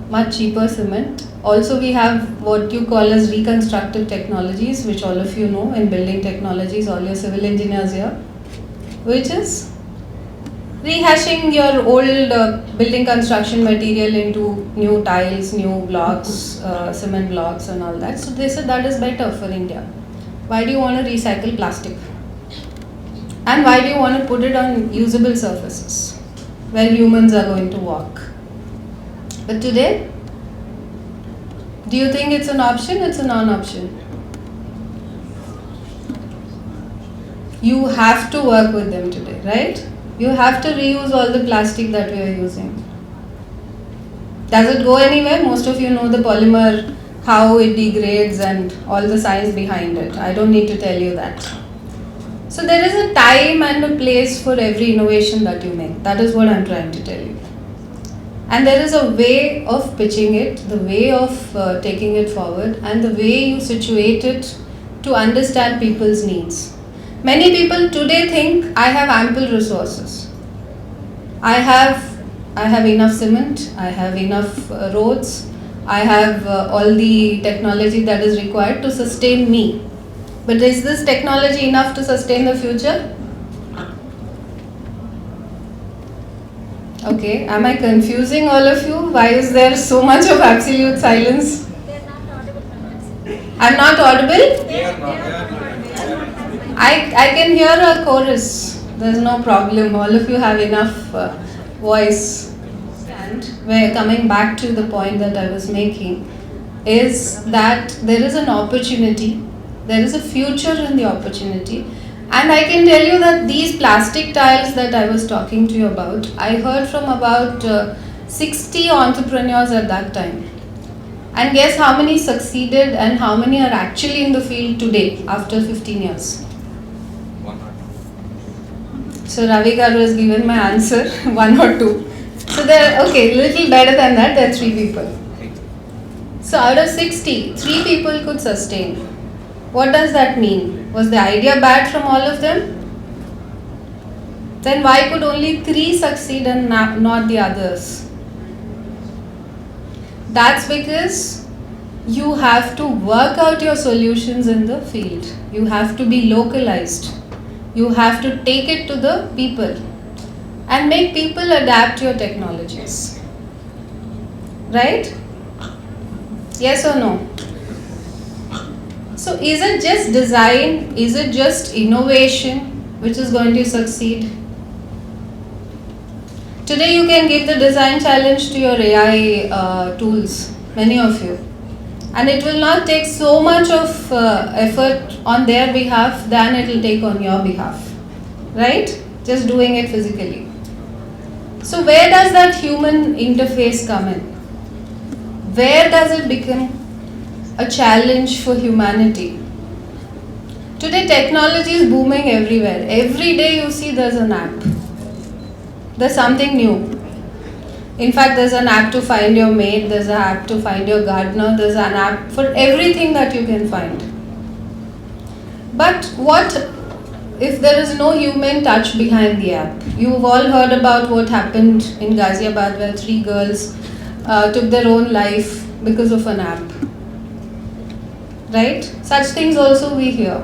much cheaper cement. Also, we have what you call as reconstructive technologies, which all of you know in building technologies, all your civil engineers here, which is rehashing your old building construction material into new tiles, new blocks, cement blocks and all that. So they said that is better for India. Why do you want to recycle plastic? And why do you want to put it on usable surfaces where humans are going to walk? But today, do you think it's an option? It's a non-option. You have to work with them today, right? You have to reuse all the plastic that we are using. Does it go anywhere? Most of you know the polymer, how it degrades and all the science behind it. I don't need to tell you that. So there is a time and a place for every innovation that you make. That is what I'm trying to tell you. And there is a way of pitching it, the way of taking it forward, and the way you situate it to understand people's needs. Many people today think I have ample resources. I have enough cement, I have enough roads, I have all the technology that is required to sustain me. But is this technology enough to sustain the future? Okay, am I confusing all of you? Why is there so much of absolute silence? I'm not audible? I can hear a chorus. There's no problem. All of you have enough voice. And we're coming back to the point that I was making is that there is an opportunity. There is a future in the opportunity. And I can tell you that these plastic tiles that I was talking to you about, I heard from about 60 entrepreneurs at that time. And guess how many succeeded and how many are actually in the field today after 15 years? So Ravi Garu has given my answer, 1 or 2. So they're okay, little better than that, there are 3 people. So out of 60, 3 people could sustain. What does that mean? Was the idea bad from all of them? Then why could only 3 succeed and not the others? That's because you have to work out your solutions in the field. You have to be localized. You have to take it to the people and make people adapt your technologies. Right? Yes or no? So is it just design, is it just innovation which is going to succeed? Today you can give the design challenge to your AI tools, many of you. And it will not take so much of effort on their behalf than it will take on your behalf. Right? Just doing it physically. So where does that human interface come in? Where does it become a challenge for humanity? Today technology is booming everywhere. Every day you see there's an app. There's something new. In fact, there's an app to find your maid, there's an app to find your gardener, there's an app for everything that you can find. But what if there is no human touch behind the app? You've all heard about what happened in Ghaziabad where 3 girls took their own life because of an app. Right? Such things also we hear.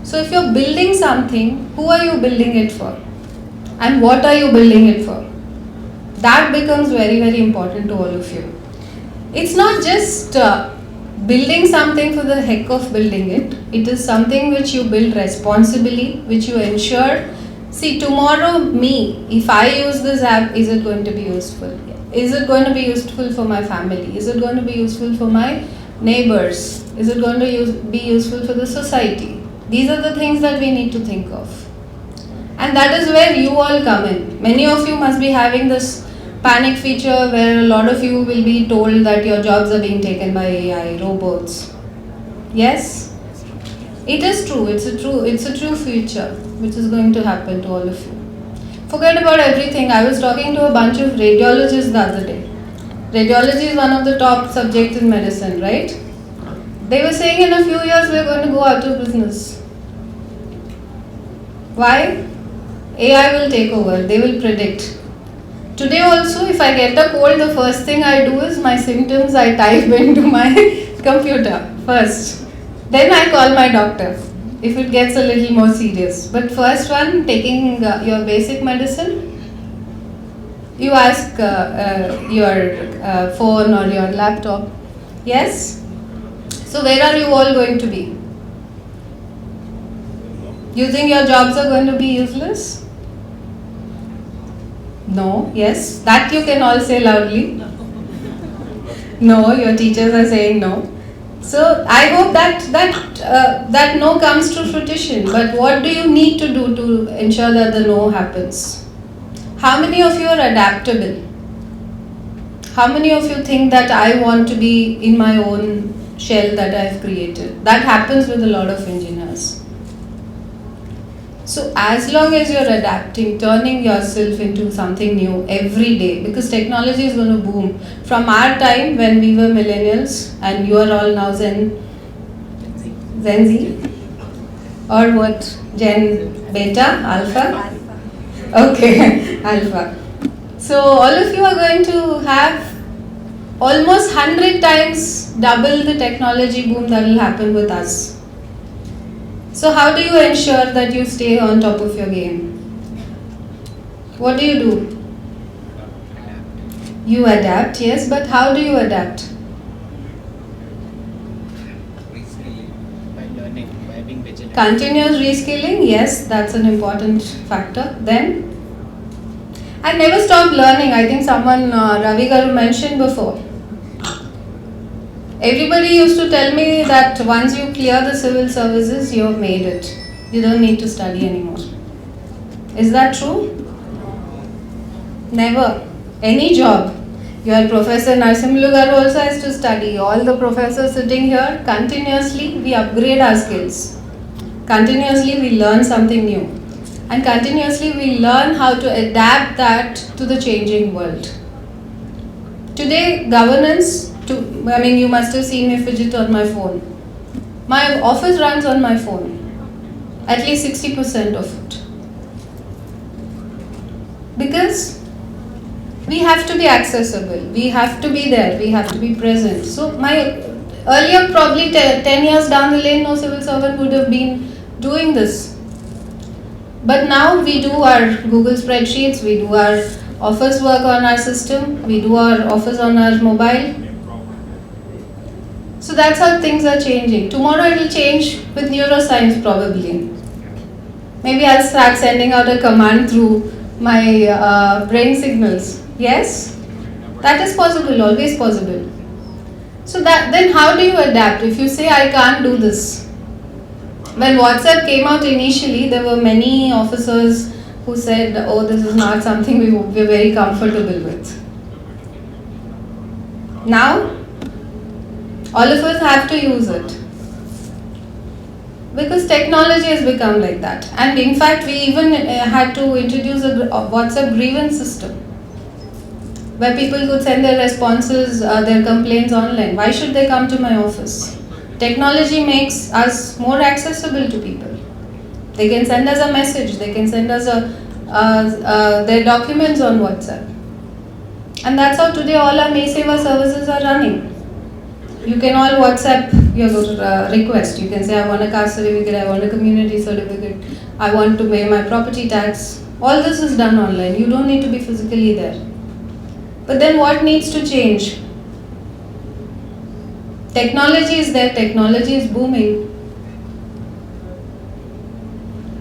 So if you're building something, who are you building it for? And what are you building it for? That becomes very, very important to all of you. It's not just building something for the heck of building it. It is something which you build responsibly, which you ensure. See, tomorrow me, if I use this app, is it going to be useful? Is it going to be useful for my family? Is it going to be useful for my neighbors? Is it going to be useful for the society? These are the things that we need to think of. And that is where you all come in. Many of you must be having this panic feature where a lot of you will be told that your jobs are being taken by AI, robots. Yes? It is true. It's a true future which is going to happen to all of you. Forget about everything. I was talking to a bunch of radiologists the other day. Radiology is one of the top subjects in medicine, right? They were saying in a few years we're going to go out of business. Why? AI will take over. They will predict. Today also, if I get a cold, the first thing I do is my symptoms I type into my computer first. Then I call my doctor if it gets a little more serious. But first one, taking your basic medicine, you ask your phone or your laptop. Yes? So where are you all going to be? You think your jobs are going to be useless? No, yes, that you can all say loudly. No, your teachers are saying no. So I hope that no comes to fruition. But what do you need to do to ensure that the no happens? How many of you are adaptable? How many of you think that I want to be in my own shell that I've created? That happens with a lot of engineers. So as long as you're adapting, turning yourself into something new every day, because technology is going to boom. From our time when we were millennials and you are all now Gen Z? Or what? Gen Beta? Alpha? Okay, Alpha. So all of you are going to have almost 100 times double the technology boom that will happen with us. So how do you ensure that you stay on top of your game? What do you do? You adapt, yes, but how do you adapt? By learning, by being vigilant. Continuous reskilling, yes, that's an important factor. Then, and never stop learning. I think someone, Ravi Garu mentioned before. Everybody used to tell me that once you clear the civil services, you have made it. You don't need to study anymore. Is that true? Never. Any job. Your Professor Narasimha Garu also has to study. All the professors sitting here, continuously we upgrade our skills. Continuously we learn something new. And continuously we learn how to adapt that to the changing world. Today, governance, you must have seen me fidget on my phone. My office runs on my phone. At least 60% of it. Because we have to be accessible. We have to be there. We have to be present. So my earlier, probably 10 years down the lane, no civil servant would have been doing this. But now we do our Google spreadsheets, we do our office work on our system, we do our office on our mobile. So that's how things are changing. Tomorrow it will change with neuroscience probably. Maybe I'll start sending out a command through my brain signals. Yes? That is possible, always possible. So then how do you adapt? If you say I can't do this. When WhatsApp came out initially, there were many officers who said, oh, this is not something we're very comfortable with. Now, all of us have to use it. Because technology has become like that. And in fact, we even had to introduce a WhatsApp grievance system where people could send their responses, their complaints online. Why should they come to my office? Technology makes us more accessible to people. They can send us a message, they can send us their documents on WhatsApp. And that's how today all our May Seva services are running. You can all WhatsApp your request. You can say, I want a caste certificate, I want a community certificate, I want to pay my property tax. All this is done online. You don't need to be physically there. But then what needs to change? Technology is there, technology is booming.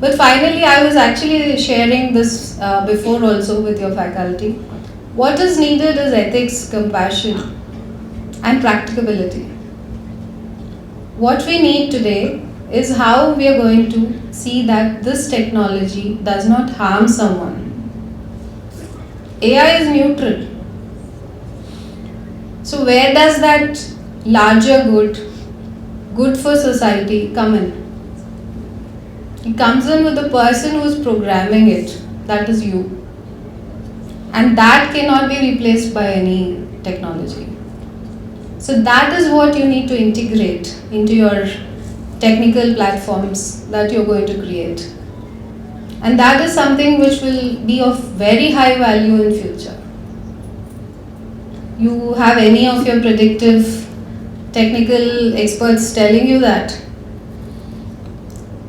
But finally, I was actually sharing this before also with your faculty. What is needed is ethics, compassion, and practicability. What we need today is how we are going to see that this technology does not harm someone. AI is neutral. So where does that larger good for society come in? It comes in with the person who is programming it, that is you. And that cannot be replaced by any technology. So that is what you need to integrate into your technical platforms that you're going to create. And that is something which will be of very high value in future. You have any of your predictive technical experts telling you that?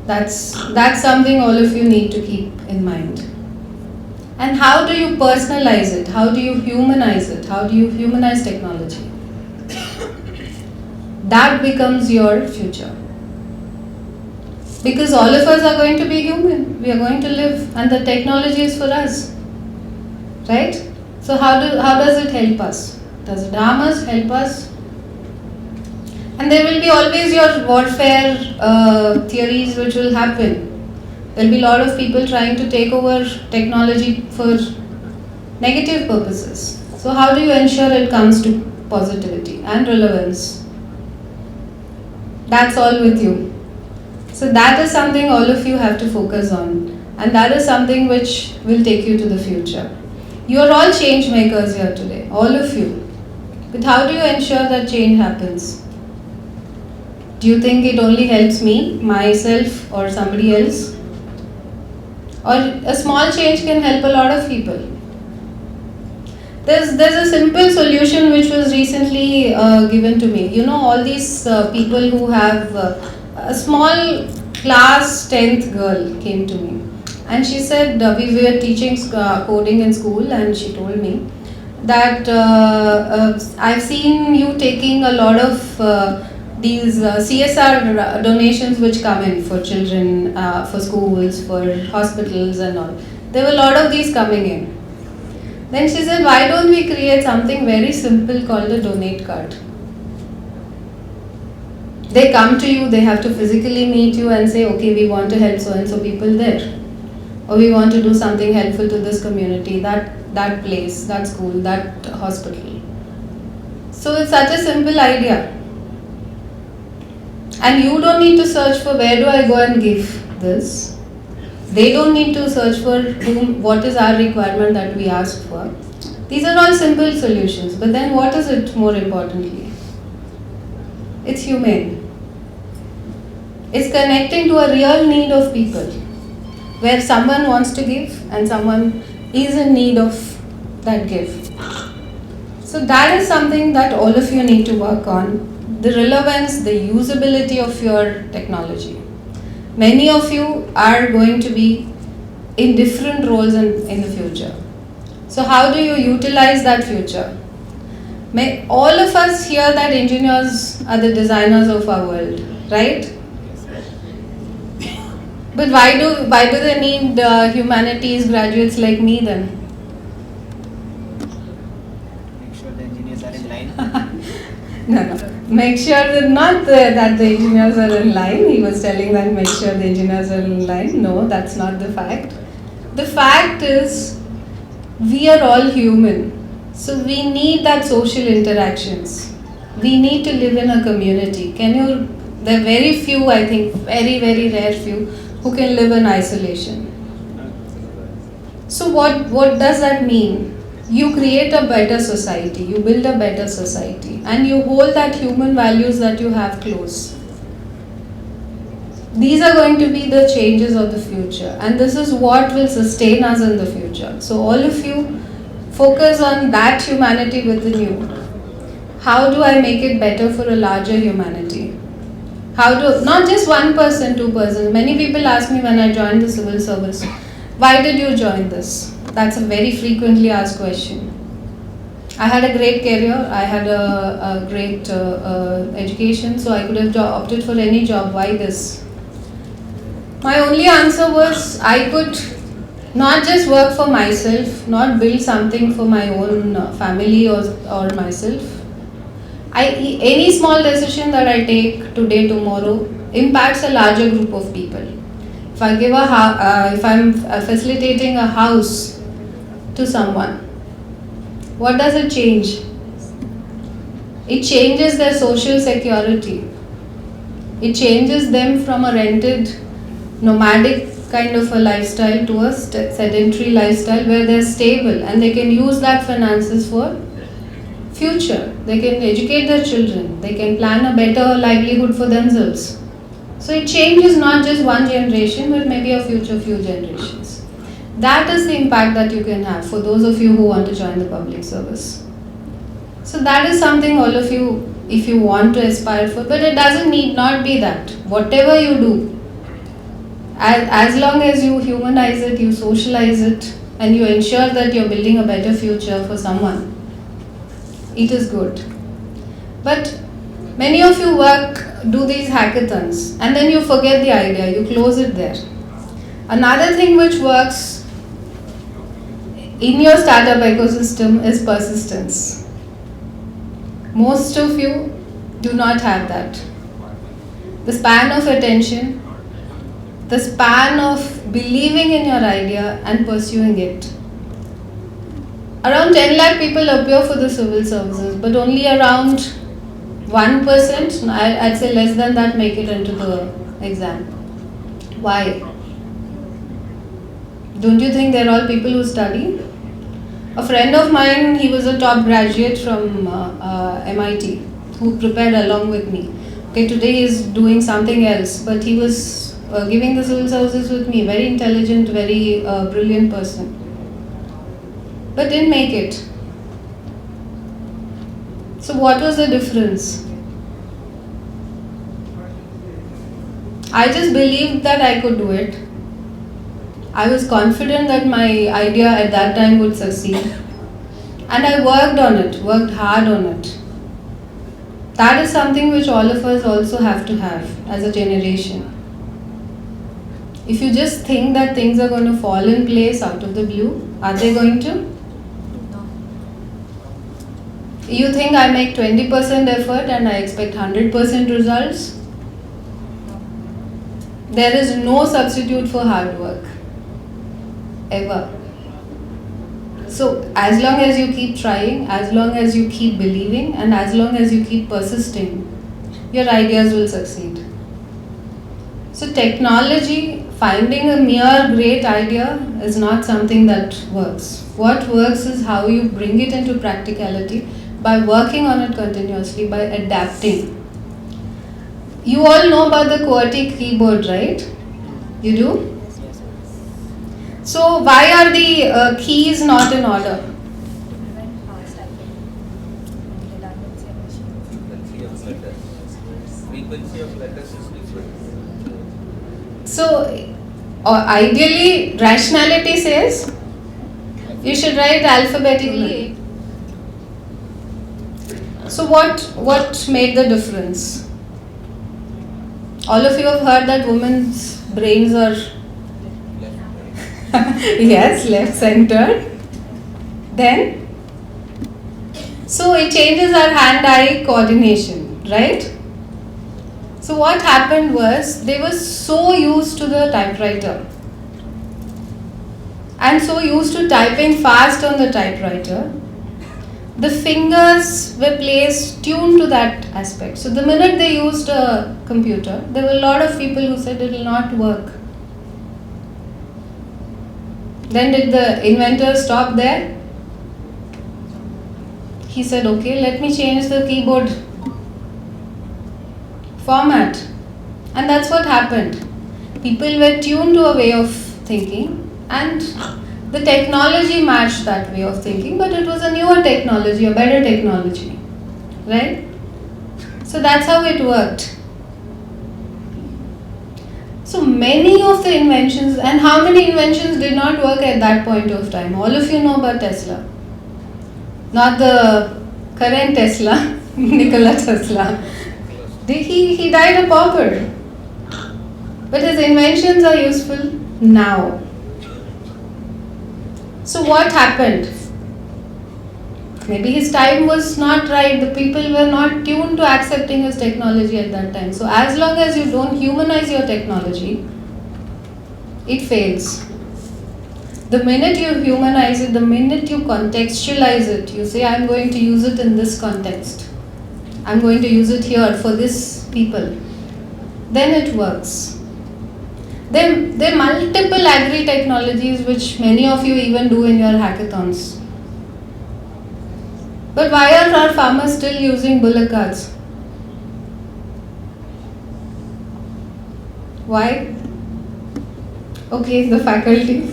That's something all of you need to keep in mind. And how do you personalize it? How do you humanize it? How do you humanize technology? That becomes your future. Because all of us are going to be human. We are going to live, and the technology is for us. Right? So how does it help us? Does it harm us? Help us? And there will be always your warfare theories which will happen. There will be a lot of people trying to take over technology for negative purposes. So how do you ensure it comes to positivity and relevance? That's all with you. So that is something all of you have to focus on. And that is something which will take you to the future. You are all change makers here today, all of you. But how do you ensure that change happens? Do you think it only helps me, myself, or somebody else? Or a small change can help a lot of people. There's a simple solution which was recently given to me. You know, all these people who have a small class 10th girl came to me. And she said, we were teaching coding in school, and she told me that I've seen you taking a lot of these CSR donations which come in for children, for schools, for hospitals and all. There were a lot of these coming in. Then she said, why don't we create something very simple called a donate card? They come to you, they have to physically meet you and say, okay, we want to help so and so people there. Or we want to do something helpful to this community, that place, that school, that hospital. So it's such a simple idea. And you don't need to search for where do I go and give this. They don't need to search for what is our requirement that we ask for. These are all simple solutions. But then what is it more importantly? It's humane. It's connecting to a real need of people, where someone wants to give and someone is in need of that gift. So that is something that all of you need to work on. The relevance, the usability of your technology. Many of you are going to be in different roles in the future. So how do you utilize that future? All of us hear that engineers are the designers of our world, right? But why do they need humanities graduates like me then? Make sure the engineers are in line. No. Make sure that the engineers are in line. He was telling that make sure the engineers are in line. No, that's not the fact. The fact is, we are all human. So we need that social interactions. We need to live in a community. There are very few, I think, very, very rare few who can live in isolation. So what does that mean? You create a better society, you build a better society, and you hold that human values that you have close. These are going to be the changes of the future, and this is what will sustain us in the future. So all of you focus on that humanity within you. How do I make it better for a larger humanity? How to, not just one person, two persons. Many people ask me when I joined the civil service, why did you join this? That's a very frequently asked question. I had a great career, I had a great education, so I could have opted for any job. Why this? My only answer was I could not just work for myself, not build something for my own family or myself. Any small decision that I take today, tomorrow, impacts a larger group of people. If I give if I'm facilitating a house to someone, what does it change? It changes their social security. It changes them from a rented, nomadic kind of a lifestyle to a sedentary lifestyle where they're stable and they can use that finances for future. They can educate their children. They can plan a better livelihood for themselves. So it changes not just one generation but maybe a future few generations. That is the impact that you can have for those of you who want to join the public service. So that is something all of you, if you want to aspire for, but it doesn't need not be that. Whatever you do, as long as you humanize it, you socialize it, and you ensure that you're building a better future for someone, it is good. But many of you do these hackathons and then you forget the idea, you close it there. Another thing which works in your startup ecosystem is persistence. Most of you do not have that. The span of attention, the span of believing in your idea and pursuing it. Around 10 lakh people appear for the civil services, but only around 1%, I'd say less than that, make it into the exam. Why? Don't you think they're all people who study? A friend of mine, he was a top graduate from MIT, who prepared along with me. Okay, today he's doing something else, but he was giving the civil services with me. Very intelligent, very brilliant person. But didn't make it. So what was the difference? I just believed that I could do it. I was confident that my idea at that time would succeed. And I worked on it, worked hard on it. That is something which all of us also have to have as a generation. If you just think that things are going to fall in place out of the blue, are they going to? No. You think I make 20% effort and I expect 100% results? No. There is no substitute for hard work. Ever. So as long as you keep trying, as long as you keep believing, and as long as you keep persisting, your ideas will succeed. So technology, finding a mere great idea is not something that works. What works is how you bring it into practicality by working on it continuously, by adapting. You all know about the QWERTY keyboard, right? You do? So why are the keys not in order? Frequency of letters is different. So ideally, rationality says you should write alphabetically. So what made the difference? All of you have heard that women's brains are yes, left-centered. Then, so it changes our hand-eye coordination, right? So what happened was, they were so used to the typewriter and so used to typing fast on the typewriter, the fingers were tuned to that aspect. So the minute they used a computer, there were a lot of people who said it will not work. Then did the inventor stop there? He said, okay, let me change the keyboard format. And that's what happened. People were tuned to a way of thinking and the technology matched that way of thinking, but it was a newer technology, a better technology, right? So that's how it worked. So many of the inventions, and how many inventions did not work at that point of time? All of you know about Tesla. Not the current Tesla, Nikola Tesla. He died a pauper. But his inventions are useful now. So what happened? Maybe his time was not right. The people were not tuned to accepting his technology at that time. So as long as you don't humanize your technology, it fails. The minute you humanize it, the minute you contextualize it, you say, I'm going to use it in this context. I'm going to use it here for this people. Then it works. There are multiple agri-technologies which many of you even do in your hackathons. But why are our farmers still using bullock carts? Why? Okay, the faculty.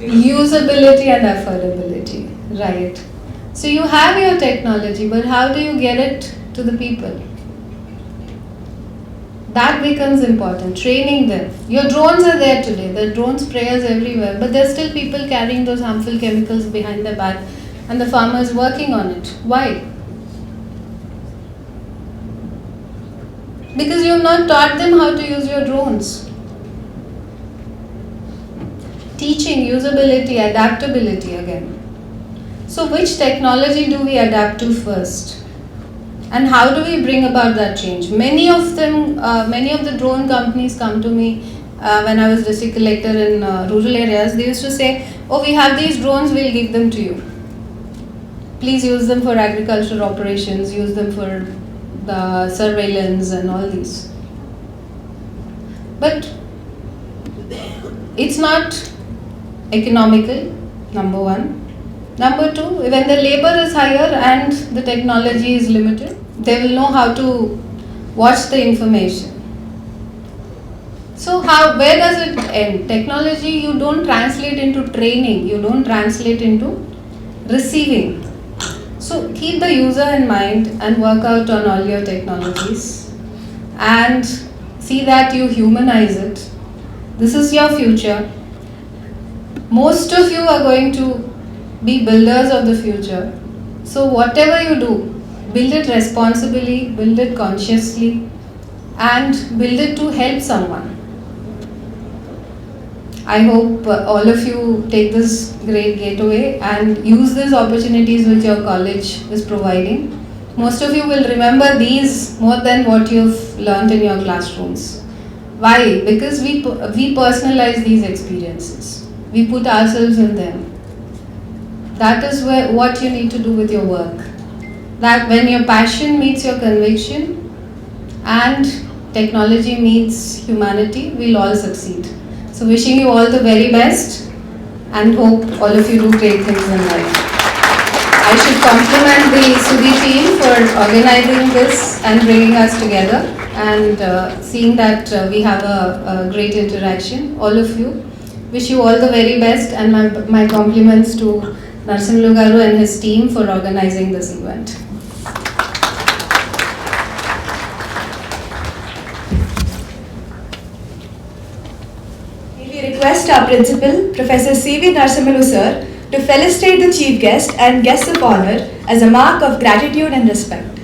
Usability and affordability, right. So you have your technology, but how do you get it to the people? That becomes important, training them. Your drones are there today, there are drone sprayers everywhere, but there are still people carrying those harmful chemicals behind their back and the farmers working on it. Why? Because you have not taught them how to use your drones. Teaching, usability, adaptability again. So which technology do we adapt to first? And how do we bring about that change? Many of the drone companies come to me when I was district collector in rural areas. They used to say, oh, we have these drones, we'll give them to you. Please use them for agricultural operations, use them for the surveillance and all these. But it's not economical, number one. Number two, when the labor is higher and the technology is limited, they will know how to watch the information. So where does it end? Technology you don't translate into training, you don't translate into receiving. So keep the user in mind and work out on all your technologies and see that you humanize it. This is your future. Most of you are going to be builders of the future. So whatever you do, build it responsibly, build it consciously, and build it to help someone. I hope all of you take this great getaway and use these opportunities which your college is providing. Most of you will remember these more than what you've learned in your classrooms. Why? Because we personalize these experiences. We put ourselves in them. That is what you need to do with your work. That when your passion meets your conviction and technology meets humanity, we'll all succeed. So wishing you all the very best and hope all of you do great things in life. I should compliment the SUDHEE team for organizing this and bringing us together and seeing that we have a great interaction. All of you. Wish you all the very best and my compliments to Narsimlu Garu and his team for organizing this event. We request our principal, Professor C.V. Narsimlu sir, to felicitate the chief guest and guests of honor as a mark of gratitude and respect.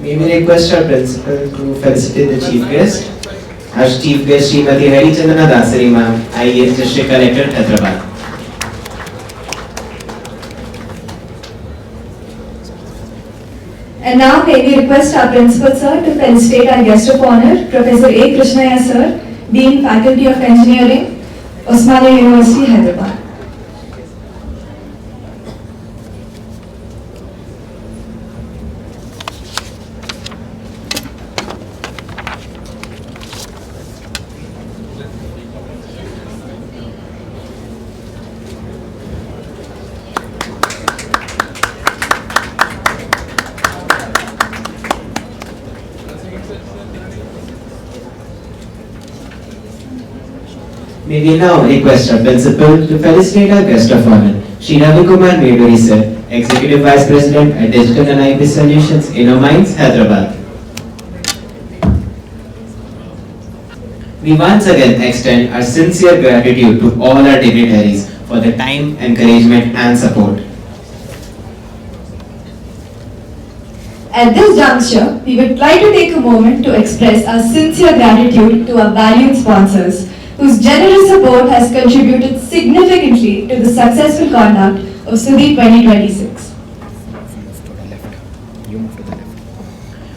May we request our principal to felicitate the chief guest. Our chief guest, Srimati Harichandana Dasari ma'am, IAS District Collector, Hyderabad. And now may we request our principal sir to felicitate our guest of honor, Professor A. Krishnaya sir, Dean Faculty of Engineering, Osmania University, Hyderabad. May we now request our principal to felicitate our guest of honor, Shri Ravi Kumar Meduri sir, Executive Vice President at Digital and IP Solutions, InnoMinds, Hyderabad. We once again extend our sincere gratitude to all our dignitaries for their time, encouragement and support. At this juncture, we would like to take a moment to express our sincere gratitude to our valued sponsors, whose generous support has contributed significantly to the successful conduct of SUDHEE 2026.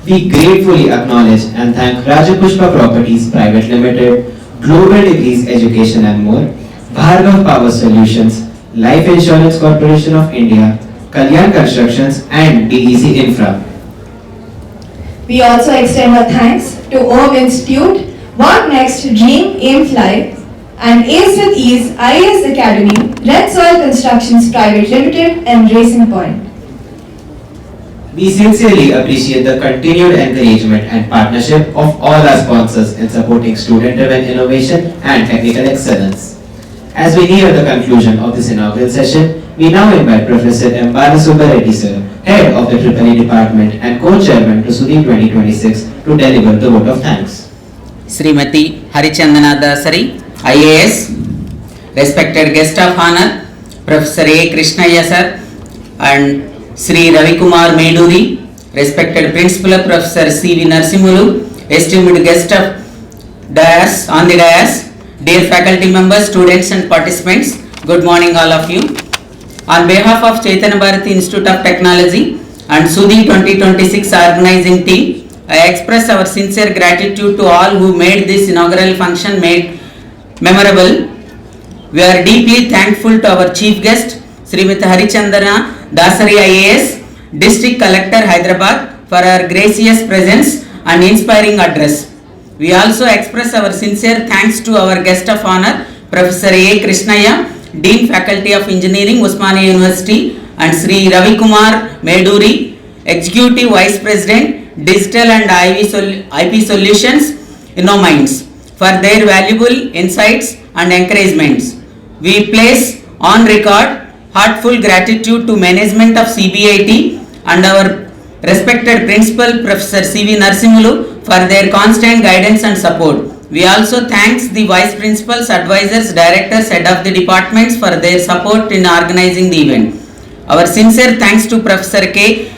We gratefully acknowledge and thank Rajapushpa Properties Private Limited, Global Degrees Education and more, Bhargav Power Solutions, Life Insurance Corporation of India, Kalyan Constructions and DEC Infra. We also extend our thanks to OM Institute, What Next, Dream, Aim, Fly, and Ace with Ease IAS Academy, Red Soil Constructions Private Limited, and Racing Point. We sincerely appreciate the continued encouragement and partnership of all our sponsors in supporting student-driven innovation and technical excellence. As we near the conclusion of this inaugural session, we now invite Professor M. Balasubbareddy sir, Head of the EEE Department and Co-Chairman to SUDHEE 2026 to deliver the vote of thanks. Srimati Harichandana Dasari, IAS, respected guest of honor, Professor A. Krishnaya sir, and Sri Ravi Kumar Meduri, respected Principal Professor C.V. Narsimulu, esteemed guest of dais, on the dais, dear faculty members, students and participants, good morning all of you. On behalf of Chaitanya Bharati Institute of Technology and SUDHEE 2026 organizing team, I express our sincere gratitude to all who made this inaugural function made memorable. We are deeply thankful to our chief guest, Srimati Harichandana Dasari IAS, District Collector Hyderabad, for her gracious presence and inspiring address. We also express our sincere thanks to our guest of honor, Professor A. Krishnaya, Dean Faculty of Engineering, Osmania University, and Sri Ravi Kumar Meduri, Executive Vice President, Digital and IP Solutions, InnoMinds, for their valuable insights and encouragements. We place on record heartfelt gratitude to management of CBIT and our respected Principal Professor C.V. Narsimulu for their constant guidance and support. We also thank the Vice Principals, Advisors, Directors, Head of the Departments for their support in organizing the event. Our sincere thanks to Professor K.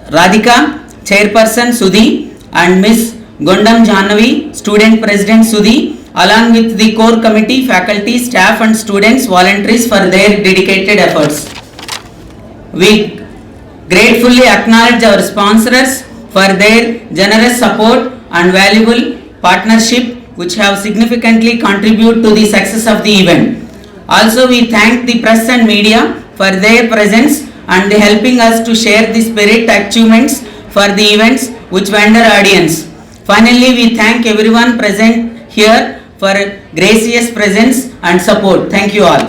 Radhika, Chairperson SUDHEE, and Ms. Gondam Jahnavi, Student President SUDHEE, along with the core committee, faculty, staff and students, volunteers for their dedicated efforts. We gratefully acknowledge our sponsors for their generous support and valuable partnership, which have significantly contributed to the success of the event. Also, we thank the press and media for their presence and helping us to share the spirit achievements for the events which vendor audience. Finally, we thank everyone present here for gracious presence and support. Thank you all.